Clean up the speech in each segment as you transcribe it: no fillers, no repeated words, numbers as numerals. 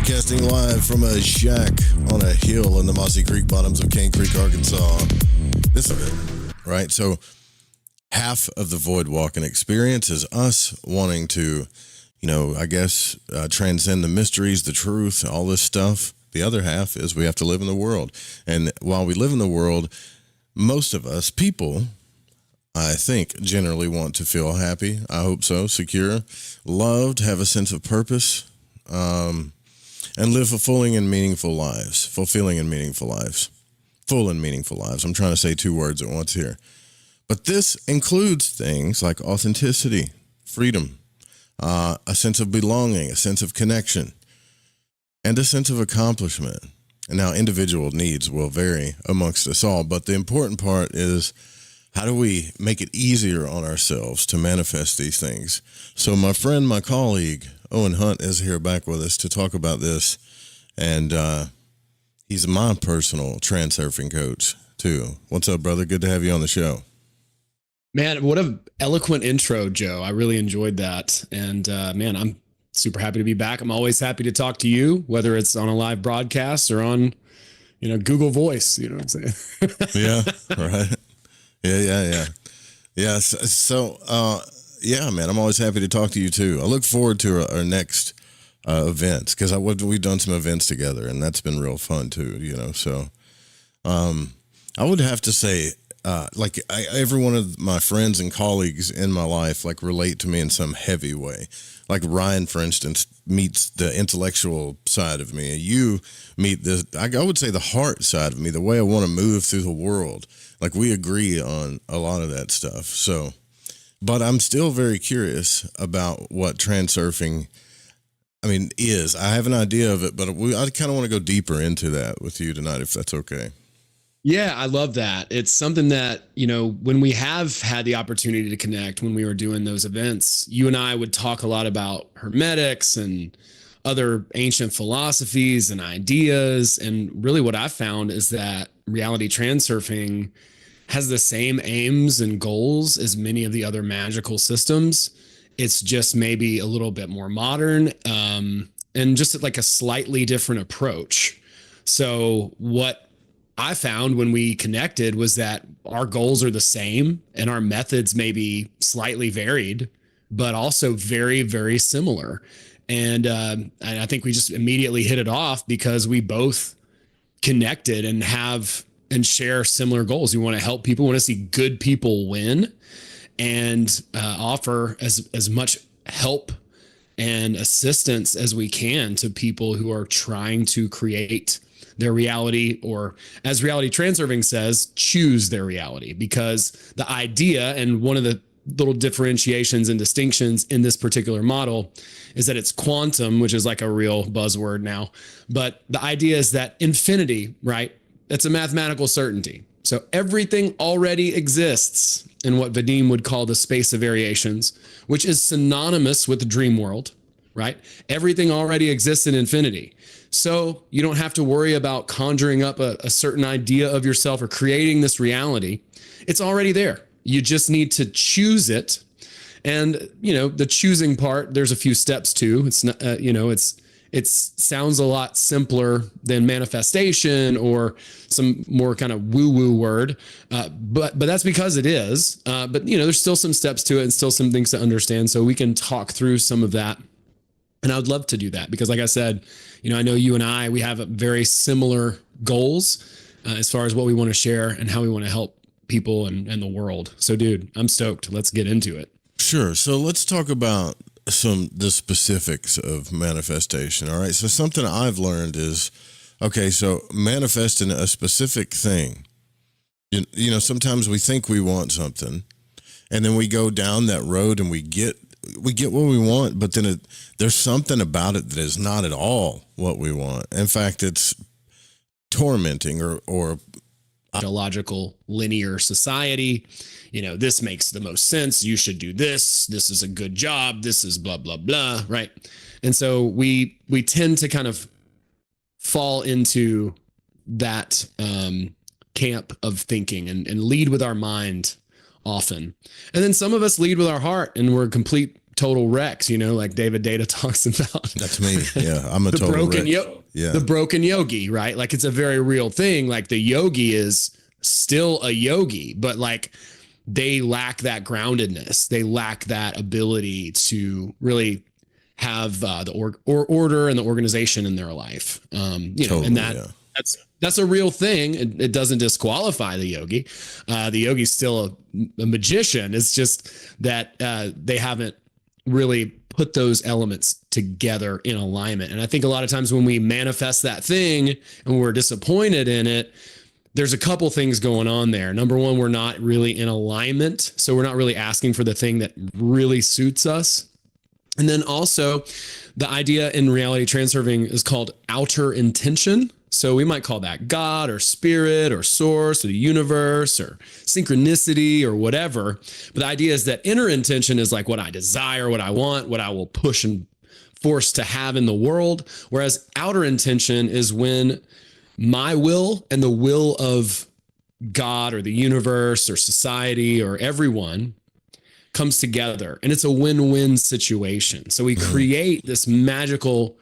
Broadcasting live from a shack on a hill in the Mossy Creek bottoms of Cane Creek, Arkansas. This is it, right? So half of the void walking experience is us wanting to, transcend the mysteries, the truth, all this stuff. The other half is we have to live in the world. And while we live in the world, most of us people, I think, generally want to feel happy. I hope so. Secure, loved, have a sense of purpose, and live fulfilling and meaningful lives. Fulfilling and meaningful lives. Full and meaningful lives. I'm trying to say two words at once here. But this includes things like authenticity, freedom, a sense of belonging, a sense of connection, and a sense of accomplishment. And now individual needs will vary amongst us all, but the important part is how do we make it easier on ourselves to manifest these things? So my friend, my colleague, Owen Hunt is here back with us to talk about this. And he's my personal transurfing coach too. What's up, brother? Good to have you on the show. Man, what an eloquent intro, Joe. I really enjoyed that. And man, I'm super happy to be back. I'm always happy to talk to you, whether it's on a live broadcast or on, Google Voice, you know what I'm saying? Yeah, right. Yeah. So, man, I'm always happy to talk to you too. I look forward to our next events because we've done some events together and that's been real fun too, So, I would have to say, every one of my friends and colleagues in my life, relate to me in some heavy way. Like Ryan, for instance, meets the intellectual side of me. You meet I would say the heart side of me, the way I want to move through the world. Like we agree on a lot of that stuff. So, but I'm still very curious about what transurfing, is. I have an idea of it, but I kind of want to go deeper into that with you tonight, if that's okay. Yeah, I love that. It's something that, when we have had the opportunity to connect, when we were doing those events, you and I would talk a lot about hermetics and other ancient philosophies and ideas. And really what I found is that reality transurfing has the same aims and goals as many of the other magical systems. It's just maybe a little bit more modern, and just like a slightly different approach. So what I found when we connected was that our goals are the same and our methods may be slightly varied, but also very, very similar. And I think we just immediately hit it off because we both connected and have and share similar goals. We want to help people, we want to see good people win, and offer as much help and assistance as we can to people who are trying to create their reality, or as reality transurfing says, choose their reality. Because the idea, and one of the little differentiations and distinctions in this particular model, is that it's quantum, which is like a real buzzword now. But the idea is that infinity, right? That's a mathematical certainty. So everything already exists in what Vadim would call the space of variations, which is synonymous with the dream world, right? Everything already exists in infinity. So you don't have to worry about conjuring up a certain idea of yourself or creating this reality. It's already there. You just need to choose it. And, the choosing part, there's a few steps too. It's not, it sounds a lot simpler than manifestation or some more kind of woo-woo word. But that's because it is. But there's still some steps to it and still some things to understand. So we can talk through some of that. And I would love to do that because, like I said, I know you and we have very similar goals as far as what we want to share and how we want to help people and the world. So, dude, I'm stoked. Let's get into it. Sure. So let's talk about the specifics of manifestation. All right. So something I've learned is, okay, so manifesting a specific thing, sometimes we think we want something and then we go down that road and we get what we want, but then there's something about it that is not at all what we want. In fact, it's tormenting or a logical linear society. This makes the most sense. You should do this. This is a good job. This is blah, blah, blah. Right. And so we tend to kind of fall into that camp of thinking and lead with our mind often. And then some of us lead with our heart and we're complete total wrecks, like David Data talks about. That's me. Yeah. I'm a total wreck. Yeah. The broken yogi, right? Like it's a very real thing. Like the yogi is still a yogi, but like they lack that groundedness. They lack that ability to really have the order and the organization in their life. Totally, and that's a real thing. It doesn't disqualify the yogi. The yogi's still a magician. It's just that they haven't really put those elements together in alignment. And I think a lot of times when we manifest that thing and we're disappointed in it, there's a couple things going on there. Number one, we're not really in alignment. So we're not really asking for the thing that really suits us. And then also the idea in reality transurfing is called outer intention. So we might call that God or spirit or source or the universe or synchronicity or whatever. But the idea is that inner intention is like what I desire, what I want, what I will push and force to have in the world. Whereas outer intention is when my will and the will of God or the universe or society or everyone comes together, and it's a win-win situation. So we create this magical,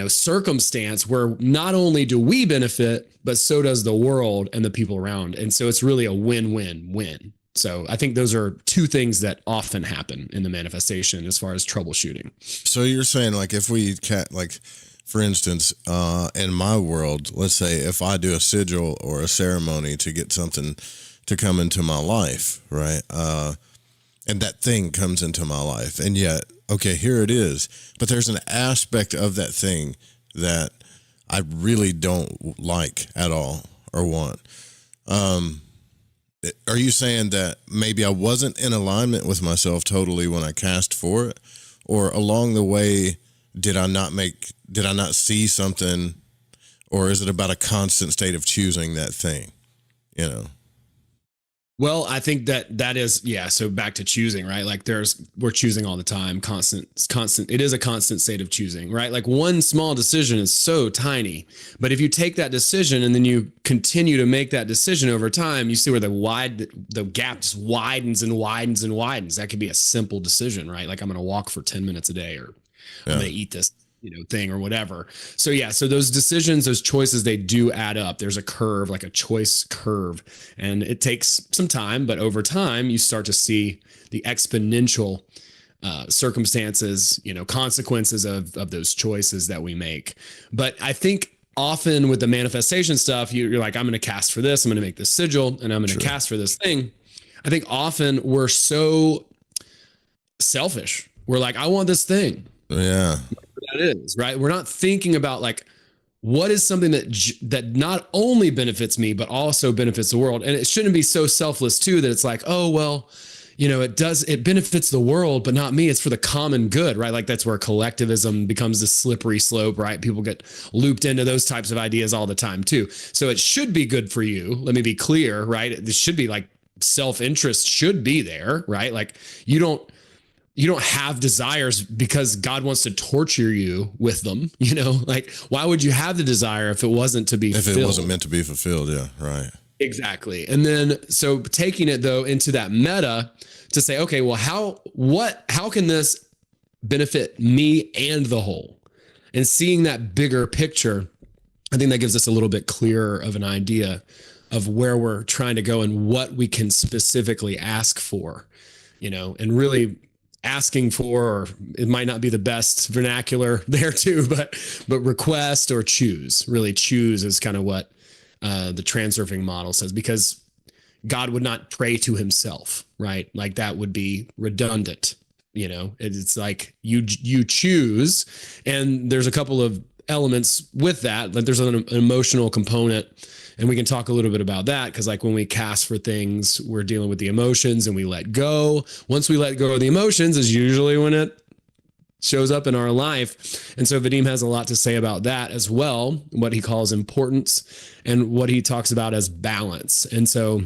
circumstance where not only do we benefit, but so does the world and the people around. And so it's really a win-win-win. So I think those are two things that often happen in the manifestation as far as troubleshooting. So you're saying like if we can't, like, for instance, in my world, let's say if I do a sigil or a ceremony to get something to come into my life, right? And that thing comes into my life, and yet, okay, here it is. But there's an aspect of that thing that I really don't like at all or want. Are you saying that maybe I wasn't in alignment with myself totally when I cast for it? Or along the way, did I not see something? Or is it about a constant state of choosing that thing? Well, I think that is, yeah. So back to choosing, right? Like we're choosing all the time, constant. It is a constant state of choosing, right? Like one small decision is so tiny, but if you take that decision and then you continue to make that decision over time, you see where the gap just widens and widens and widens. That could be a simple decision, right? Like I'm going to walk for 10 minutes a day, or I'm going to eat this thing or whatever. So yeah, so those decisions, those choices, they do add up. There's a curve, like a choice curve, and it takes some time, but over time you start to see the exponential circumstances, consequences of those choices that we make. But I think often with the manifestation stuff, you're like, I'm going to cast for this, I'm going to make this sigil, and I'm going to cast for this thing. I think often we're so selfish. We're like, I want this thing. Yeah. That is right. We're not thinking about like, what is something that not only benefits me, but also benefits the world. And it shouldn't be so selfless too, that it's like, oh, well, it benefits the world, but not me. It's for the common good, right? Like that's where collectivism becomes this slippery slope, right? People get looped into those types of ideas all the time too. So it should be good for you. Let me be clear, right? This should be like self-interest should be there, right? Like you don't have desires because God wants to torture you with them, like why would you have the desire if it wasn't to be fulfilled? If it wasn't meant to be fulfilled. Yeah. Right. Exactly. And then, so taking it though into that meta to say, okay, well, how can this benefit me and the whole? And seeing that bigger picture, I think that gives us a little bit clearer of an idea of where we're trying to go and what we can specifically ask for, and really asking for, or it might not be the best vernacular there too, but request or choose. Really choose is kind of what the transurfing model says, because God would not pray to himself, right? Like that would be redundant. It's like you choose, and there's a couple of elements with that. Like there's an emotional component, and we can talk a little bit about that, because like when we cast for things, we're dealing with the emotions and we let go. Once we let go of the emotions is usually when it shows up in our life. And so Vadim has a lot to say about that as well, what he calls importance and what he talks about as balance. And so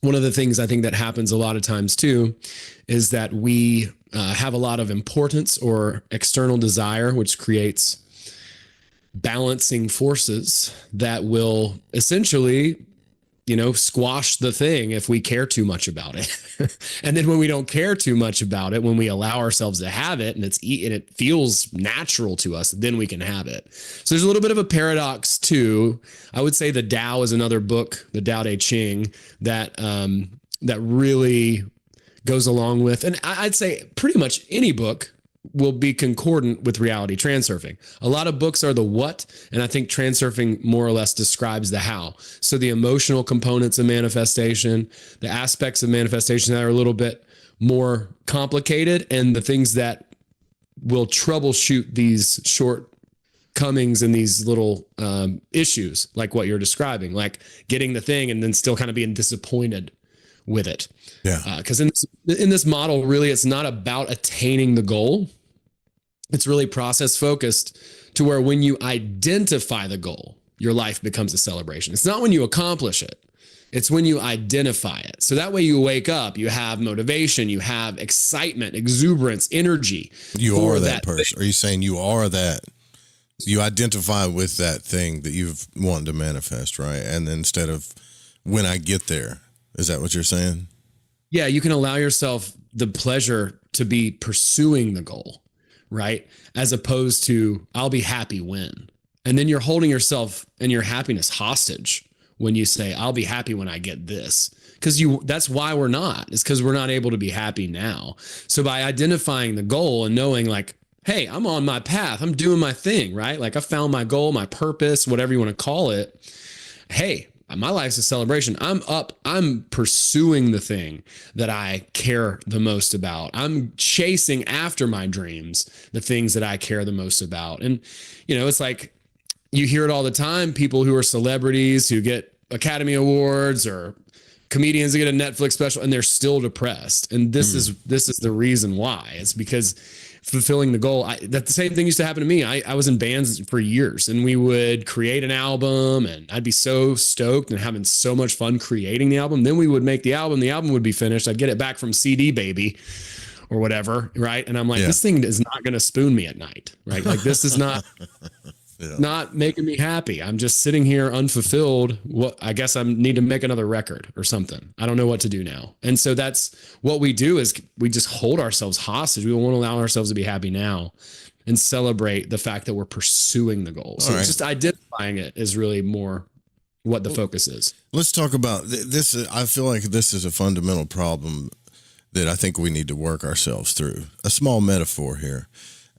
one of the things I think that happens a lot of times too is that we have a lot of importance or external desire, which creates balancing forces that will essentially squash the thing if we care too much about it. And then when we don't care too much about it, when we allow ourselves to have it and it feels natural to us, then we can have it. So there's a little bit of a paradox too. I would say the Tao is another book, the Tao Te Ching, that really goes along with, and I'd say pretty much any book will be concordant with reality transurfing. A lot of books are the what, and I think transurfing more or less describes the how. So the emotional components of manifestation, the aspects of manifestation that are a little bit more complicated, and the things that will troubleshoot these shortcomings and these little issues, like what you're describing, like getting the thing and then still kind of being disappointed with it. Yeah. Because in this model, really, it's not about attaining the goal. It's really process focused, to where when you identify the goal, your life becomes a celebration. It's not when you accomplish it. It's when you identify it. So that way you wake up, you have motivation, you have excitement, exuberance, energy. You are that person. Are you saying you are that? You identify with that thing that you've wanted to manifest, right? And then instead of when I get there, is that what you're saying? Yeah, you can allow yourself the pleasure to be pursuing the goal, right? As opposed to, I'll be happy when. And then you're holding yourself and your happiness hostage when you say, I'll be happy when I get this. Because that's why we're not. It's because we're not able to be happy now. So by identifying the goal and knowing, like, hey, I'm on my path, I'm doing my thing, right? Like, I found my goal, my purpose, whatever you want to call it. Hey, my life's a celebration. I'm pursuing the thing that I care the most about. I'm chasing after my dreams, the things that I care the most about. And, it's like, you hear it all the time. People who are celebrities who get Academy Awards, or comedians that get a Netflix special, and they're still depressed. And this is the reason why. It's because fulfilling the goal. That the same thing used to happen to me. I was in bands for years, and we would create an album, and I'd be so stoked and having so much fun creating the album. Then we would make the album would be finished. I'd get it back from CD Baby or whatever. Right. And I'm like, This thing is not going to spoon me at night. Right. Like, this is not, not making me happy. I'm just sitting here unfulfilled. I guess I need to make another record or something. I don't know what to do now. And so that's what we do, is we just hold ourselves hostage. We won't allow ourselves to be happy now and celebrate the fact that we're pursuing the goal. So just identifying it is really more what the focus is. Let's talk about this. I feel like this is a fundamental problem that I think we need to work ourselves through. A small metaphor here.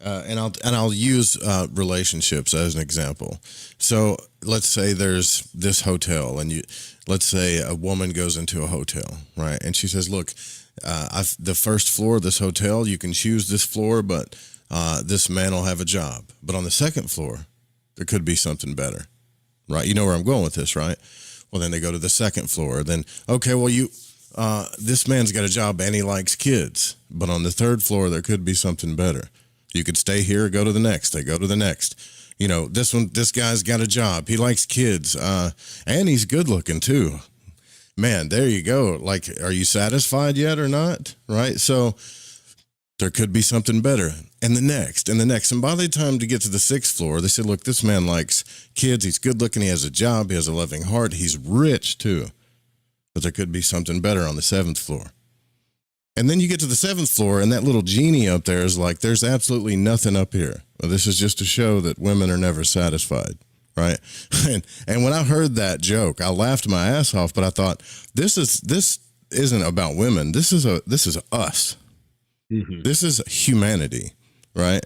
And I'll use relationships as an example. So let's say there's this hotel, and let's say a woman goes into a hotel, right? And she says, "Look, the first floor of this hotel, you can choose this floor, but this man will have a job. But on the second floor, there could be something better, right? You know where I'm going with this, right? Well, then they go to the second floor. Then, okay, well, this man's got a job and he likes kids, but on the third floor, there could be something better. You could stay here or go to the next. They go to the next. This guy's got a job. He likes kids, and he's good looking too. Man, there you go. Like, are you satisfied yet or not? Right? So there could be something better. And the next, and the next. And by the time to get to the sixth floor, they said, look, this man likes kids. He's good looking. He has a job. He has a loving heart. He's rich too. But there could be something better on the seventh floor. And then you get to the seventh floor, and that little genie up there is like, there's absolutely nothing up here. Well, this is just to show that women are never satisfied, right? And when I heard that joke, I laughed my ass off, but I thought, this isn't about women. This is us. Mm-hmm. This is humanity, right?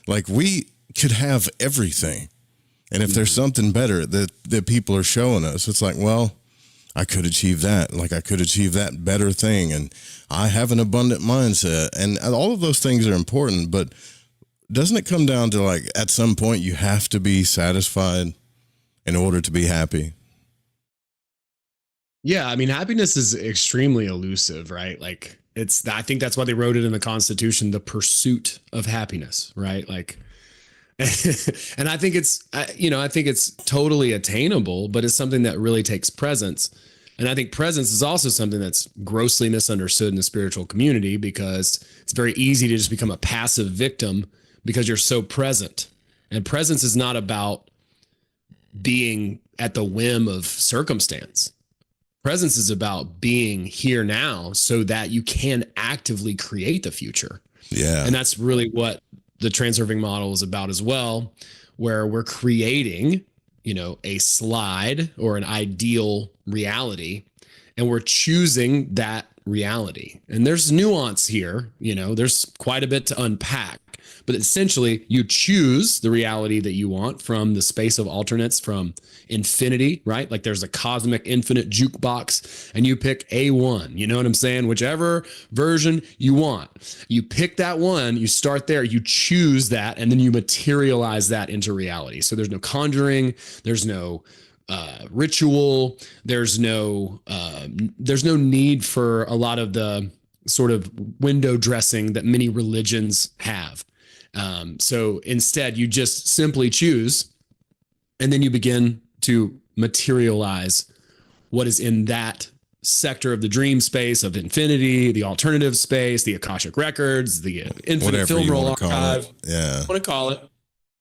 Like, we could have everything. And if there's something better that people are showing us, it's like, well, I could achieve that. Like, I could achieve that better thing. And I have an abundant mindset. And all of those things are important. But doesn't it come down to, like, at some point you have to be satisfied in order to be happy? Yeah. I mean, happiness is extremely elusive, right? Like, I think that's why they wrote it in the Constitution, the pursuit of happiness, right? Like, and I think it's totally attainable, but it's something that really takes presence. And I think presence is also something that's grossly misunderstood in the spiritual community, because it's very easy to just become a passive victim because you're so present. And presence is not about being at the whim of circumstance. Presence is about being here now so that you can actively create the future. Yeah. And that's really what the transurfing model is about as well, where we're creating, a slide or an ideal reality, and we're choosing that reality. And there's nuance here, there's quite a bit to unpack, but essentially you choose the reality that you want from the space of alternates, from infinity, right? Like there's a cosmic infinite jukebox and you pick A1, you know what I'm saying? Whichever version you want, you pick that one, you start there, you choose that, and then you materialize that into reality. So there's no conjuring, there's no ritual, there's no need for a lot of the sort of window dressing that many religions have. So instead, you just simply choose, and then you begin to materialize what is in that sector of the dream space of infinity, the alternative space, the Akashic records, the infinite Whatever film roll want to archive. Yeah. Want to call it.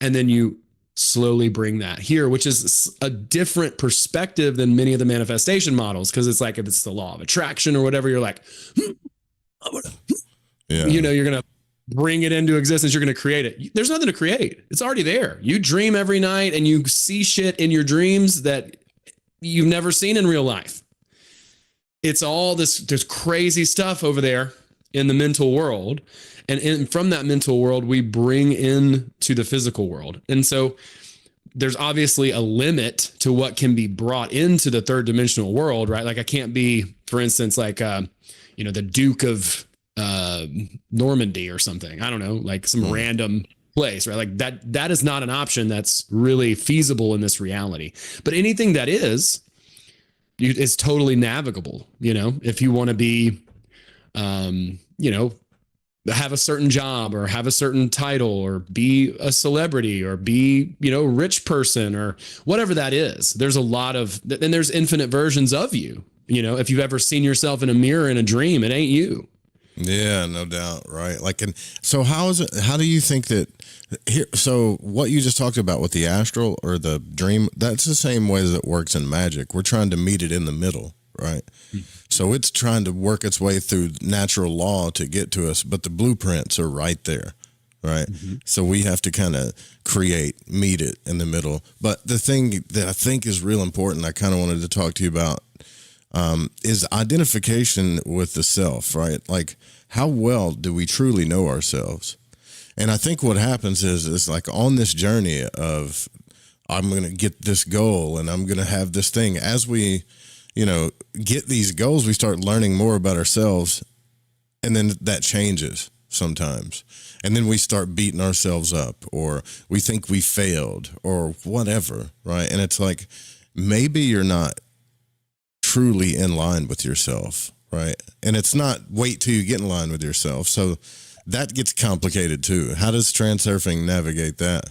And then you slowly bring that here, which is a different perspective than many of the manifestation models. Cause it's like, if it's the law of attraction or whatever, you're like, you're going to bring it into existence. You're going to create it. There's nothing to create. It's already there. You dream every night and you see shit in your dreams that you've never seen in real life. It's all there's crazy stuff over there in the mental world. And from that mental world, we bring in to the physical world. And so there's obviously a limit to what can be brought into the third dimensional world, right? Like I can't be, for instance, like, the Duke of Normandy or something. I don't know, like some random place, right? Like that is not an option that's really feasible in this reality. But anything that is totally navigable, if you want to be, have a certain job or have a certain title or be a celebrity or be, a rich person or whatever that is. There's a lot of, and there's infinite versions of you. If you've ever seen yourself in a mirror in a dream, it ain't you. Yeah, no doubt. Right. Like, and so how do you think that here, so what you just talked about with the astral or the dream, that's the same way that it works in magic. We're trying to meet it in the middle. Right. So it's trying to work its way through natural law to get to us, but the blueprints are right there. Right. Mm-hmm. So we have to kind of meet it in the middle. But the thing that I think is real important, I kind of wanted to talk to you about, is identification with the self, right? Like, how well do we truly know ourselves? And I think what happens is like on this journey of, I'm going to get this goal and I'm going to have this thing, as we, get these goals, we start learning more about ourselves, and then that changes sometimes. And then we start beating ourselves up, or we think we failed or whatever, right? And it's like, maybe you're not truly in line with yourself, right? And it's not wait till you get in line with yourself. So that gets complicated too. How does transurfing navigate that?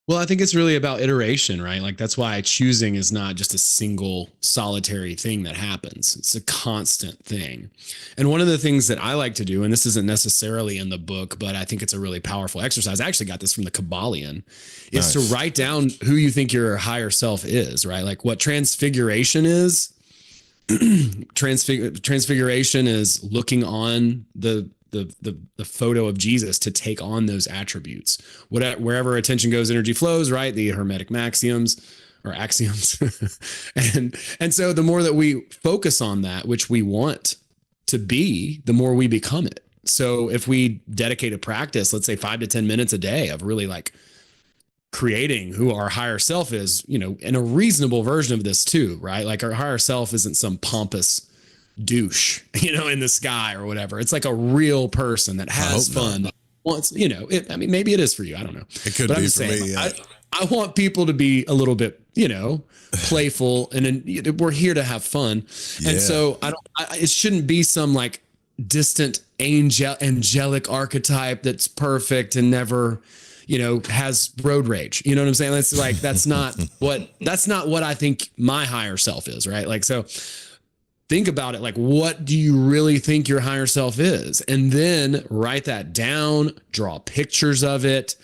Well, I think it's really about iteration, right? Like that's why choosing is not just a single solitary thing that happens. It's a constant thing. And one of the things that I like to do, and this isn't necessarily in the book, but I think it's a really powerful exercise. I actually got this from the Kabbalion, is to write down who you think your higher self is, right? Like what transfiguration is. Transfiguration is looking on the photo of Jesus to take on those attributes. Wherever attention goes, energy flows, right? The Hermetic maxioms or axioms. and so the more that we focus on that, which we want to be, the more we become it. So if we dedicate a practice, let's say 5 to 10 minutes a day of really like creating who our higher self is, in a reasonable version of this too, right? Like our higher self isn't some pompous douche, in the sky or whatever. It's like a real person that has fun. Wants, maybe it is for you. I don't know. It could be for me. Yeah. I want people to be a little bit, playful, and we're here to have fun. Yeah. And so it shouldn't be some like distant angelic archetype that's perfect and never, has road rage. You know what I'm saying? That's not what I think my higher self is. Right. Like, so think about it. Like, what do you really think your higher self is? And then write that down, draw pictures of it,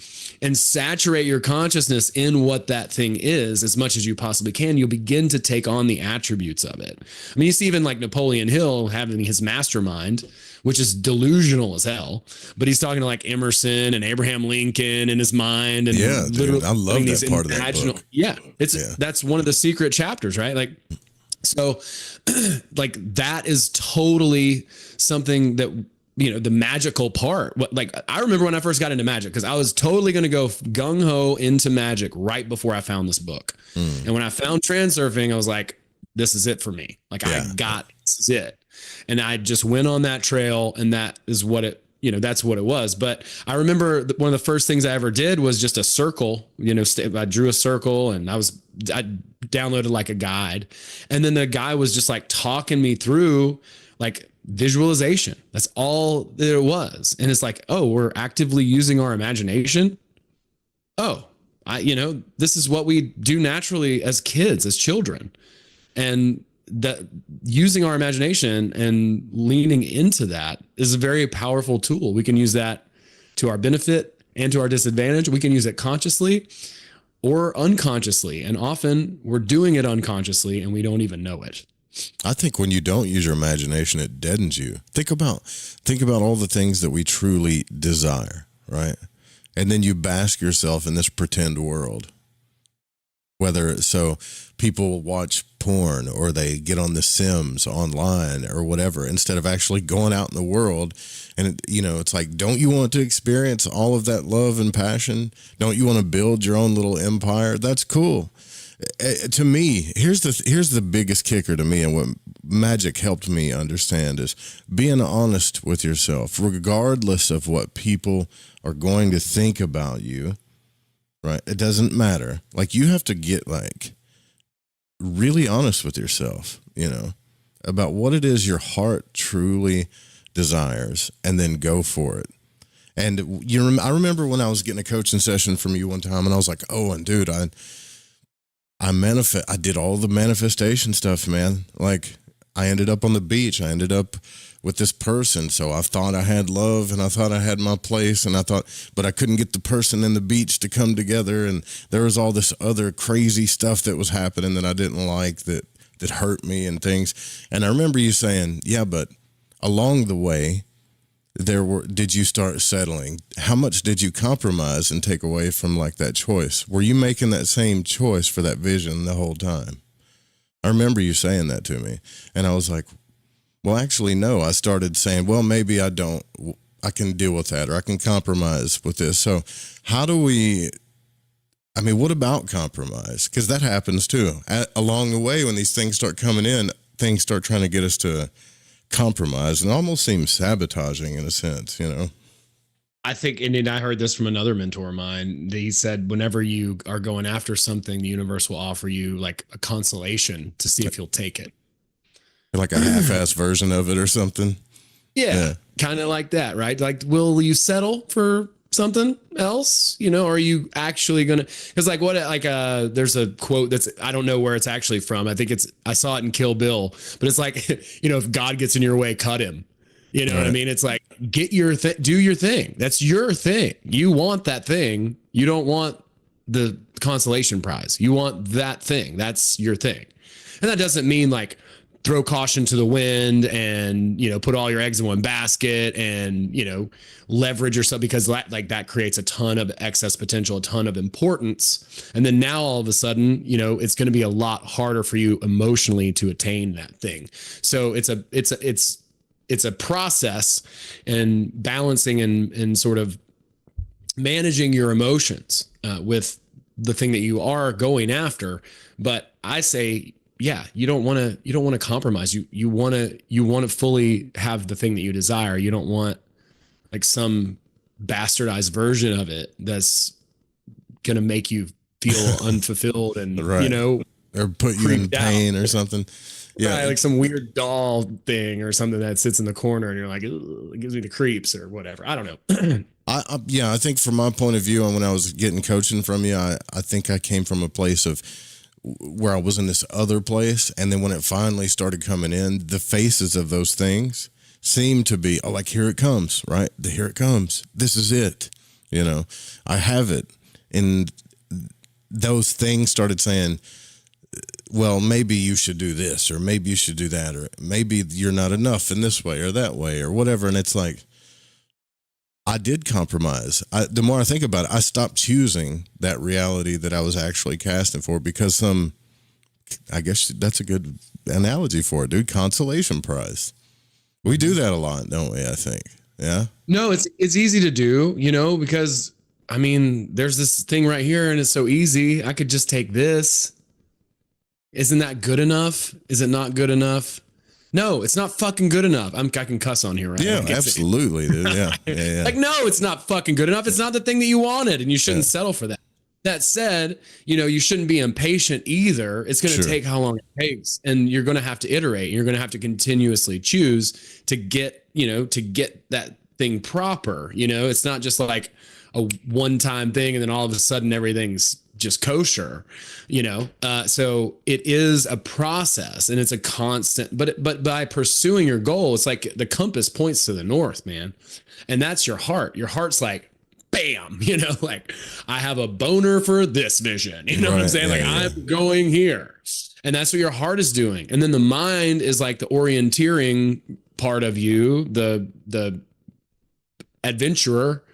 and saturate your consciousness in what that thing is as much as you possibly can. You'll begin to take on the attributes of it. I mean, you see even like Napoleon Hill having his mastermind, which is delusional as hell, but he's talking to like Emerson and Abraham Lincoln in his mind. And yeah, dude, I love that part of that book. Yeah, that's one of the secret chapters, right? Like, so like that is totally something that, you know, the magical part. Like I remember when I first got into magic, because I was totally going to go gung ho into magic right before I found this book. And when I found transurfing, I was like, this is it for me. Like this is it. And I just went on that trail, and that is what it, you know, that's what it was. But I remember one of the first things I ever did was just a circle, you know, I drew a circle, and I downloaded like a guide. And then the guy was just like talking me through like visualization. That's all that it was. And it's like, oh, we're actively using our imagination. Oh, you know, this is what we do naturally as kids, as children. And that using our imagination and leaning into that is a very powerful tool. We can use that to our benefit and to our disadvantage. We can use it consciously or unconsciously. And often we're doing it unconsciously and we don't even know it. I think when you don't use your imagination, it deadens you. Think about all the things that we truly desire, right? And then you bask yourself in this pretend world. Whether so people watch porn or they get on the Sims online or whatever, instead of actually going out in the world. And, you know, it's like, don't you want to experience all of that love and passion? Don't you want to build your own little empire? That's cool. To me, here's the biggest kicker to me, and what magic helped me understand is being honest with yourself, regardless of what people are going to think about you. Right. It doesn't matter. Like, you have to get like really honest with yourself, you know, about what it is your heart truly desires, and then go for it. And I remember when I was getting a coaching session from you one time, and I was like, oh, and dude, I did all the manifestation stuff, man. Like, I ended up on the beach. I ended up with this person. So I thought I had love, and I thought I had my place, and but I couldn't get the person and the beach to come together. And there was all this other crazy stuff that was happening that I didn't like, that hurt me and things. And I remember you saying, yeah, but along the way, did you start settling? How much did you compromise and take away from like that choice? Were you making that same choice for that vision the whole time? I remember you saying that to me, and I was like, well, actually, no. I started saying, well, maybe I can deal with that, or I can compromise with this. So what about compromise? Because that happens too. Along the way, when these things start coming in, things start trying to get us to compromise, and it almost seems sabotaging in a sense, you know? I think, and I heard this from another mentor of mine. He said, whenever you are going after something, the universe will offer you like a consolation to see if you'll take it. Like a half-ass version of it or something. Yeah. Kind of like that, right? Like, will you settle for something else? You know, or are you actually going to, because like there's a quote I don't know where it's actually from. I think I saw it in Kill Bill, but it's like, you know, if God gets in your way, cut him. You know what I mean? It's like, get your do your thing. That's your thing. You want that thing. You don't want the consolation prize. You want that thing. That's your thing. And that doesn't mean like throw caution to the wind and, you know, put all your eggs in one basket and, you know, leverage yourself, because that creates a ton of excess potential, a ton of importance. And then now all of a sudden, you know, it's going to be a lot harder for you emotionally to attain that thing. So it's a process, and balancing and sort of managing your emotions with the thing that you are going after. But I say, yeah, you don't want to compromise. You want to fully have the thing that you desire. You don't want like some bastardized version of it that's going to make you feel unfulfilled and, you know, or put you in pain or something. Yeah. Right, like some weird doll thing or something that sits in the corner and you're like, it gives me the creeps or whatever. I don't know. I think from my point of view, and when I was getting coaching from you, I think I came from a place of where I was in this other place. And then when it finally started coming in, the faces of those things seemed to be, oh, like, here it comes, right? Here it comes. This is it. You know, I have it. And those things started saying, well, maybe you should do this, or maybe you should do that, or maybe you're not enough in this way or that way or whatever. And it's like, I did compromise. The more I think about it, I stopped choosing that reality that I was actually casting for, because I guess that's a good analogy for it, dude. Consolation prize. We do that a lot, don't we? I think. Yeah. No, it's easy to do, you know, because I mean, there's this thing right here and it's so easy. I could just take this. Isn't that good enough? Is it not good enough? No, it's not fucking good enough. I can cuss on here, right? Yeah, absolutely, dude. Yeah. Yeah. Like, no, it's not fucking good enough. It's not the thing that you wanted, and you shouldn't settle for that. That said, you know, you shouldn't be impatient either. It's going to take how long it takes, and you're going to have to iterate. You're going to have to continuously choose to get that thing proper. You know, it's not just like a one-time thing, and then all of a sudden everything's just kosher, you know? So it is a process, and it's a constant, but by pursuing your goal, it's like the compass points to the north, man. And that's your heart. Your heart's like, bam, you know, like, I have a boner for this vision, you know what I'm saying? Like, I'm going here. And that's what your heart is doing. And then the mind is like the orienteering part of you, the adventurer.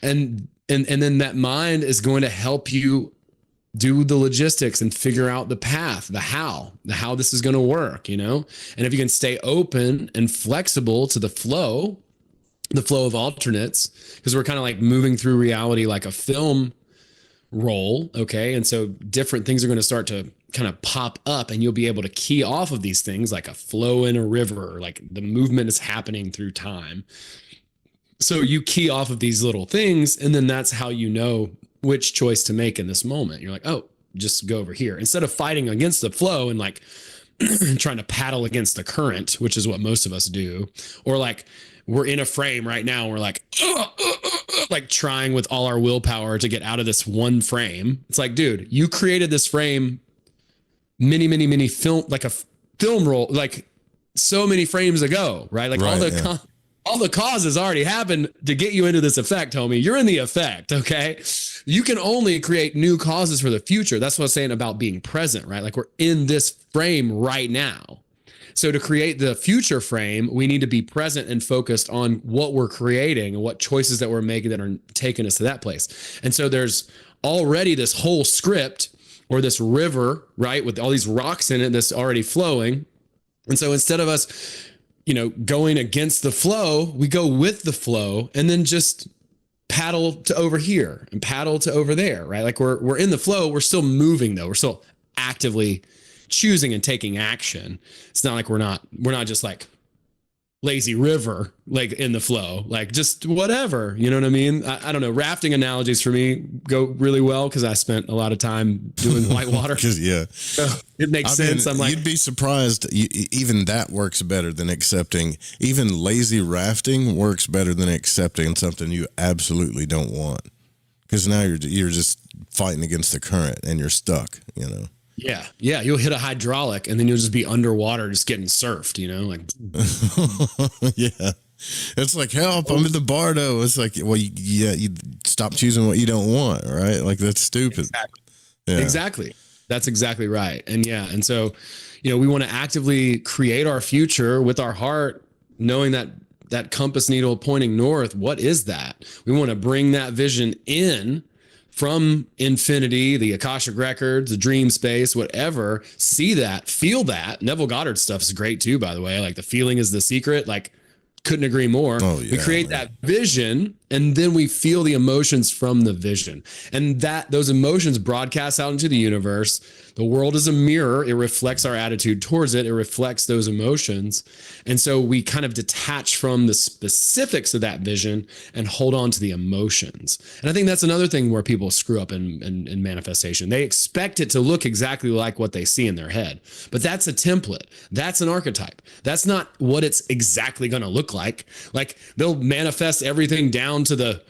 And then that mind is going to help you do the logistics and figure out the path, the how this is going to work, you know? And if you can stay open and flexible to the flow of alternates, because we're kind of like moving through reality like a film roll. Okay. And so different things are going to start to kind of pop up, and you'll be able to key off of these things like a flow in a river, like the movement is happening through time. So you key off of these little things, and then that's how you know which choice to make in this moment. You're like, oh, just go over here. Instead of fighting against the flow and like trying to paddle against the current, which is what most of us do. Or like, we're in a frame right now, and we're like, like trying with all our willpower to get out of this one frame. It's like, dude, you created this frame many film, like a film roll, like so many frames ago, right? Like all the causes already happened to get you into this effect, homie. You're in the effect, okay? You can only create new causes for the future. That's what I'm saying about being present, right? Like, we're in this frame right now. So to create the future frame, we need to be present and focused on what we're creating and what choices that we're making that are taking us to that place. And so there's already this whole script, or this river, right, with all these rocks in it that's already flowing. And so instead of us, you know, going against the flow, we go with the flow, and then just paddle to over here and paddle to over there, right? Like, we're in the flow. We're still moving though. We're still actively choosing and taking action. It's not like we're not just like lazy river, like in the flow, like just whatever, you know what I mean? I don't know. Rafting analogies for me go really well, because I spent a lot of time doing whitewater. So it makes sense. I'm like, you'd be surprised. Even that works better than accepting. Even lazy rafting works better than accepting something you absolutely don't want, because now you're just fighting against the current and you're stuck, you know? Yeah. You'll hit a hydraulic, and then you'll just be underwater, just getting surfed, you know, like, yeah. It's like, help, I'm in the bardo. It's like, well, you stop choosing what you don't want, right? Like, that's stupid. Exactly. Yeah. Exactly. That's exactly right. And and so, you know, we want to actively create our future with our heart, knowing that compass needle pointing north. What is that? We want to bring that vision in from infinity, the Akashic records, the dream space, whatever. See that, feel that. Neville Goddard stuff is great too, by the way. Like, the feeling is the secret. Like, couldn't agree more. Oh, yeah, we create that vision, and then we feel the emotions from the vision, and those emotions broadcast out into the universe. The world is a mirror. It reflects our attitude towards it. It reflects those emotions. And so we kind of detach from the specifics of that vision and hold on to the emotions. And I think that's another thing where people screw up in manifestation. They expect it to look exactly like what they see in their head, but that's a template. That's an archetype. That's not what it's exactly going to look like. Like, they'll manifest everything down to the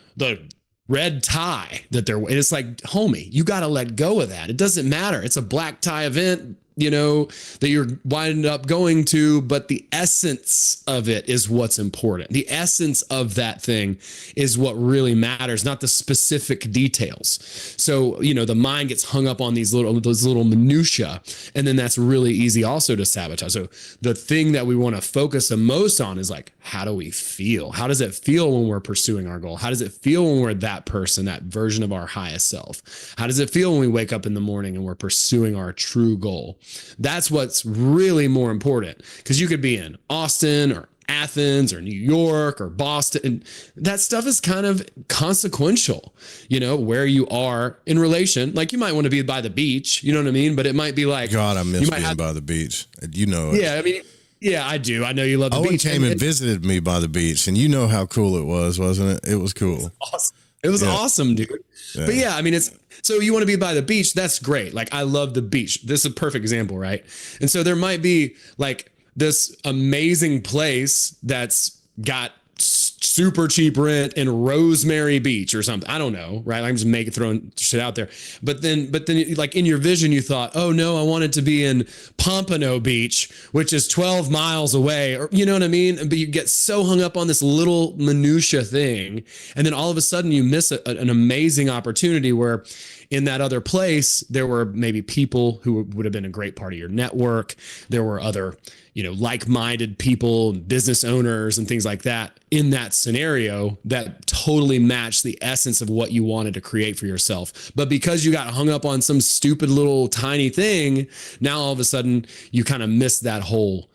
red tie that they're, and it's like, homie, you got to let go of that. It doesn't matter. It's a black tie event, you know, that you're winding up going to, but the essence of it is what's important. The essence of that thing is what really matters, not the specific details. So, you know, the mind gets hung up on those little minutia, and then that's really easy also to sabotage. So the thing that we want to focus the most on is like, how do we feel? How does it feel when we're pursuing our goal? How does it feel when we're that person, that version of our highest self? How does it feel when we wake up in the morning and we're pursuing our true goal? That's what's really more important, because you could be in Austin or Athens or New York or Boston, and that stuff is kind of consequential, you know, where you are in relation. Like, you might want to be by the beach, you know what I mean? But it might be like, God, I miss being by the beach. You know it. Yeah, I mean, yeah, I do. I know you love the Owen beach. came and visited me by the beach, and you know how cool it was, wasn't it? It was cool. Awesome. It was awesome, dude. Yeah. But yeah, I mean, so you want to be by the beach. That's great. Like, I love the beach. This is a perfect example, right? And so there might be like this amazing place that's got super cheap rent in Rosemary Beach or something. I don't know, right? I'm just throwing shit out there. But then like in your vision, you thought, oh no, I wanted to be in Pompano Beach, which is 12 miles away, or you know what I mean? But you get so hung up on this little minutia thing. And then all of a sudden you miss an amazing opportunity where in that other place, there were maybe people who would have been a great part of your network. There were other, you know, like-minded people, business owners and things like that in that scenario that totally matched the essence of what you wanted to create for yourself. But because you got hung up on some stupid little tiny thing, now all of a sudden you kind of miss that whole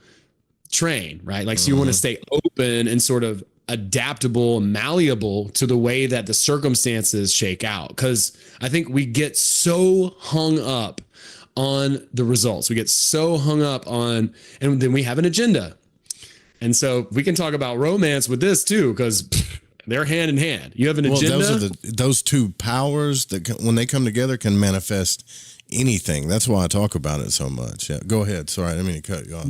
train, right? Like, so you want to stay open and sort of adaptable, malleable to the way that the circumstances shake out. Because I think we get so hung up on the results. We get so hung up on, and then we have an agenda. And so we can talk about romance with this too, because they're hand in hand. You have an agenda. Those two powers that when they come together can manifest anything. That's why I talk about it so much. Yeah, go ahead. Sorry, I didn't mean to cut you off.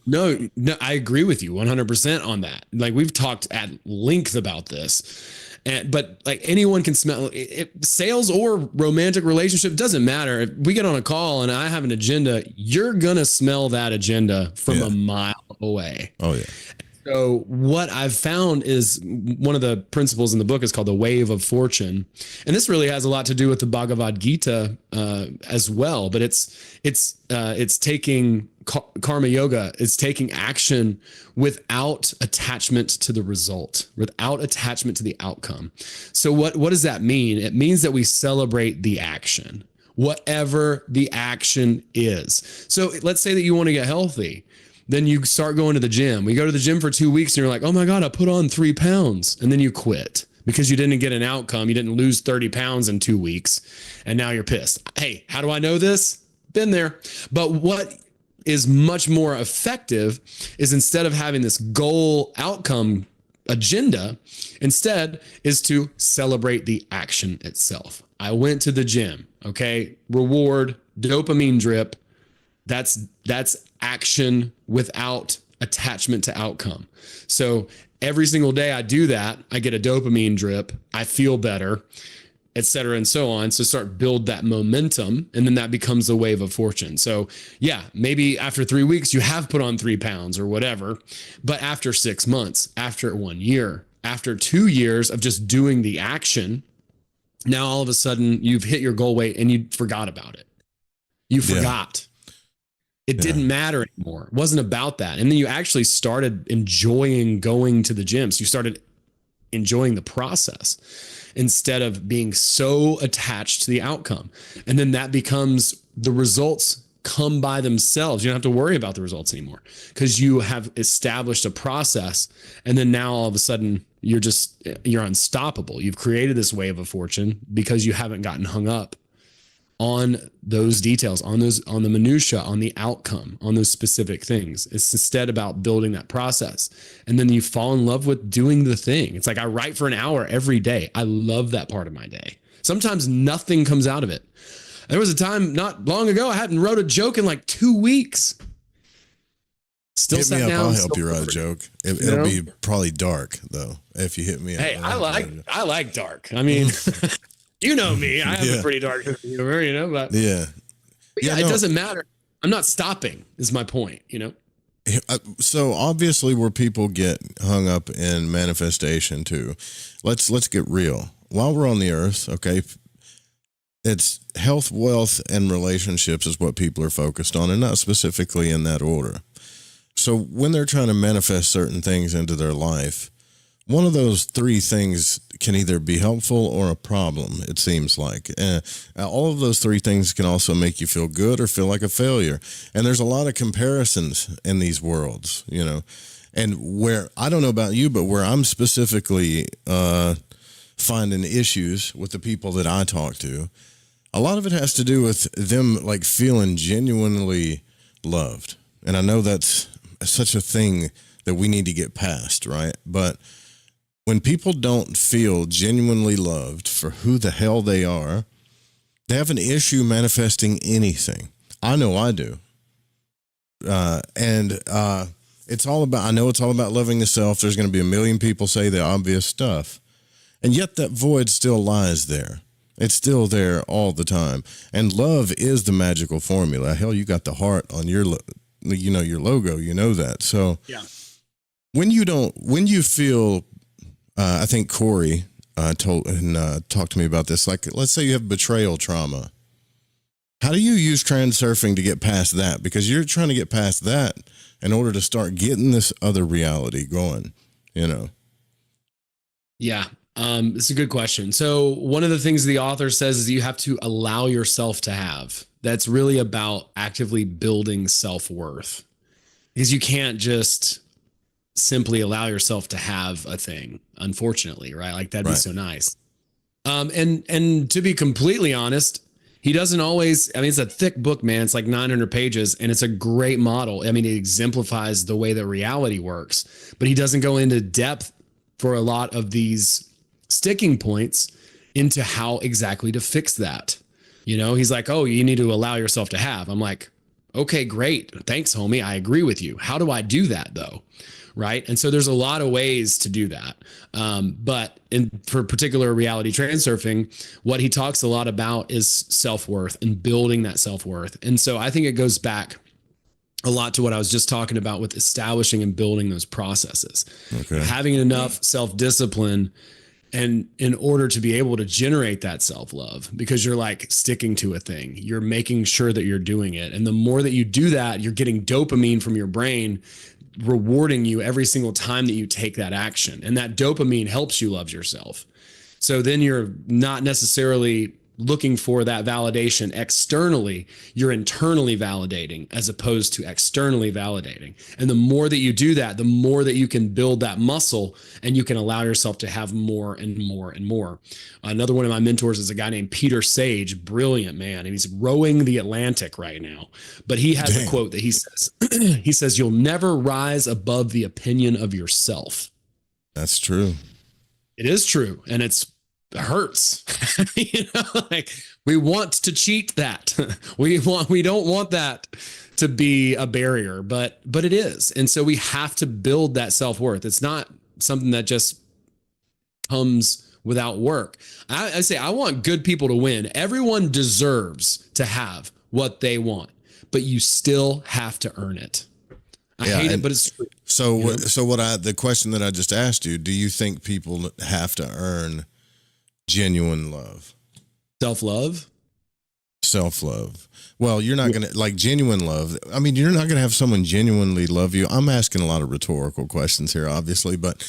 No, I agree with you 100% on that. Like, we've talked at length about this, but like, anyone can smell it. Sales or romantic relationship, doesn't matter. If we get on a call and I have an agenda, you're going to smell that agenda from a mile away. Oh yeah. So what I've found is one of the principles in the book is called the wave of fortune. And this really has a lot to do with the Bhagavad Gita as well. But it's taking karma yoga. It's taking action without attachment to the result, without attachment to the outcome. So what does that mean? It means that we celebrate the action, whatever the action is. So let's say that you want to get healthy. Then you start going to the gym. We go to the gym for 2 weeks and you're like, oh my God, I put on 3 pounds. And then you quit because you didn't get an outcome. You didn't lose 30 pounds in 2 weeks. And now you're pissed. Hey, how do I know this? Been there. But what is much more effective is, instead of having this goal outcome agenda, instead is to celebrate the action itself. I went to the gym. Okay. Reward, dopamine drip. That's action without attachment to outcome. So every single day I do that, I get a dopamine drip, I feel better, et cetera, and so on. So build that momentum, and then that becomes the wave of fortune. So yeah, maybe after 3 weeks, you have put on 3 pounds or whatever, but after 6 months, after 1 year, after 2 years of just doing the action, now all of a sudden you've hit your goal weight and you forgot about it. You forgot. It didn't matter anymore. It wasn't about that. And then you actually started enjoying going to the gym. So you started enjoying the process instead of being so attached to the outcome. And then that becomes, the results come by themselves. You don't have to worry about the results anymore because you have established a process. And then now all of a sudden you're unstoppable. You've created this wave of fortune because you haven't gotten hung up on those details, on the minutia, on the outcome, on those specific things. It's instead about building that process. And then you fall in love with doing the thing. It's like, I write for an hour every day. I love that part of my day. Sometimes nothing comes out of it. There was a time not long ago, I hadn't wrote a joke in like 2 weeks. Still Hit sat me up. down. I'll Still help you write a covered, joke. you It'll know? be probably dark though if you hit me up. Hey, I like dark. I mean, you know me. I have a Yeah. pretty dark sense of humor, you know, but Yeah. yeah, it No. doesn't matter. I'm not stopping, is my point, you know? So obviously, where people get hung up in manifestation too, let's get real. While we're on the earth, okay, it's health, wealth, and relationships is what people are focused on, and not specifically in that order. So when they're trying to manifest certain things into their life, one of those three things can either be helpful or a problem, it seems like. All of those three things can also make you feel good or feel like a failure. And there's a lot of comparisons in these worlds, you know. And where, I don't know about you, but where I'm specifically finding issues with the people that I talk to, a lot of it has to do with them like feeling genuinely loved. And I know that's such a thing that we need to get past, right? But when people don't feel genuinely loved for who the hell they are, they have an issue manifesting anything. I know I do. It's all about, I know it's all about loving the self. There's going to be a million people say the obvious stuff. And yet that void still lies there. It's still there all the time. And love is the magical formula. Hell, you got the heart on your, your logo, you know that. So Yeah. when you feel, I think Corey talked to me about this. Like, let's say you have betrayal trauma. How do you use transurfing to get past that? Because you're trying to get past that in order to start getting this other reality going, you know? Yeah. It's a good question. So one of the things the author says is you have to allow yourself to have. That's really about actively building self-worth, because you can't just simply allow yourself to have a thing, unfortunately, right? Like that'd be so nice. And to be completely honest, he doesn't always, I mean, it's a thick book, man. It's like 900 pages and it's a great model. I mean, it exemplifies the way that reality works, but he doesn't go into depth for a lot of these sticking points into how exactly to fix that. You know, he's like, oh, you need to allow yourself to have. I'm like, okay, great. Thanks, homie. I agree with you. How do I do that though? Right. And so there's a lot of ways to do that. But for particular reality transurfing, what he talks a lot about is self-worth and building that self-worth. And so I think it goes back a lot to what I was just talking about with establishing and building those processes, having enough self-discipline. And in order to be able to generate that self-love, because you're like sticking to a thing, you're making sure that you're doing it. And the more that you do that, you're getting dopamine from your brain, rewarding you every single time that you take that action. And that dopamine helps you love yourself. So then you're not necessarily looking for that validation externally, you're internally validating as opposed to externally validating. And the more that you do that, the more that you can build that muscle and you can allow yourself to have more and more and more. Another one of my mentors is a guy named Peter Sage, brilliant man. And he's rowing the Atlantic right now. But he has a quote that he says, he says, "You'll never rise above the opinion of yourself." That's true. It is true. And it hurts. You know, like we want to cheat that. We don't want that to be a barrier, but it is. And so we have to build that self-worth. It's not something that just comes without work. I say I want good people to win. Everyone deserves to have what they want, but you still have to earn it. I hate it, but it's true. So, you know? The question that I just asked you, do you think people have to earn genuine love? Self-love? Self-love. Well, you're not going to, like, genuine love. I mean, you're not going to have someone genuinely love you. I'm asking a lot of rhetorical questions here, obviously, but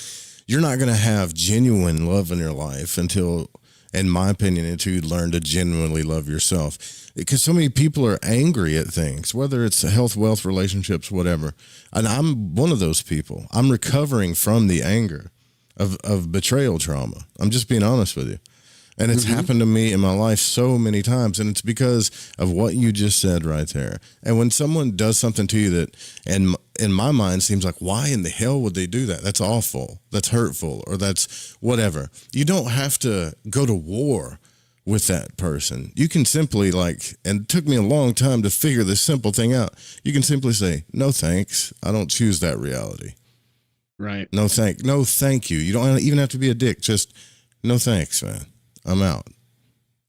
you're not going to have genuine love in your life until, in my opinion, until you learn to genuinely love yourself. Because so many people are angry at things, whether it's health, wealth, relationships, whatever. And I'm one of those people. I'm recovering from the anger of betrayal trauma. I'm just being honest with you. And it's happened to me in my life so many times. And it's because of what you just said right there. And when someone does something to you that, and in my mind, seems like, why in the hell would they do that? That's awful. That's hurtful. Or that's whatever. You don't have to go to war with that person. You can simply and it took me a long time to figure this simple thing out. You can simply say, no, thanks. I don't choose that reality. Right. No, thank you. You don't even have to be a dick. Just no, thanks, man. I'm out.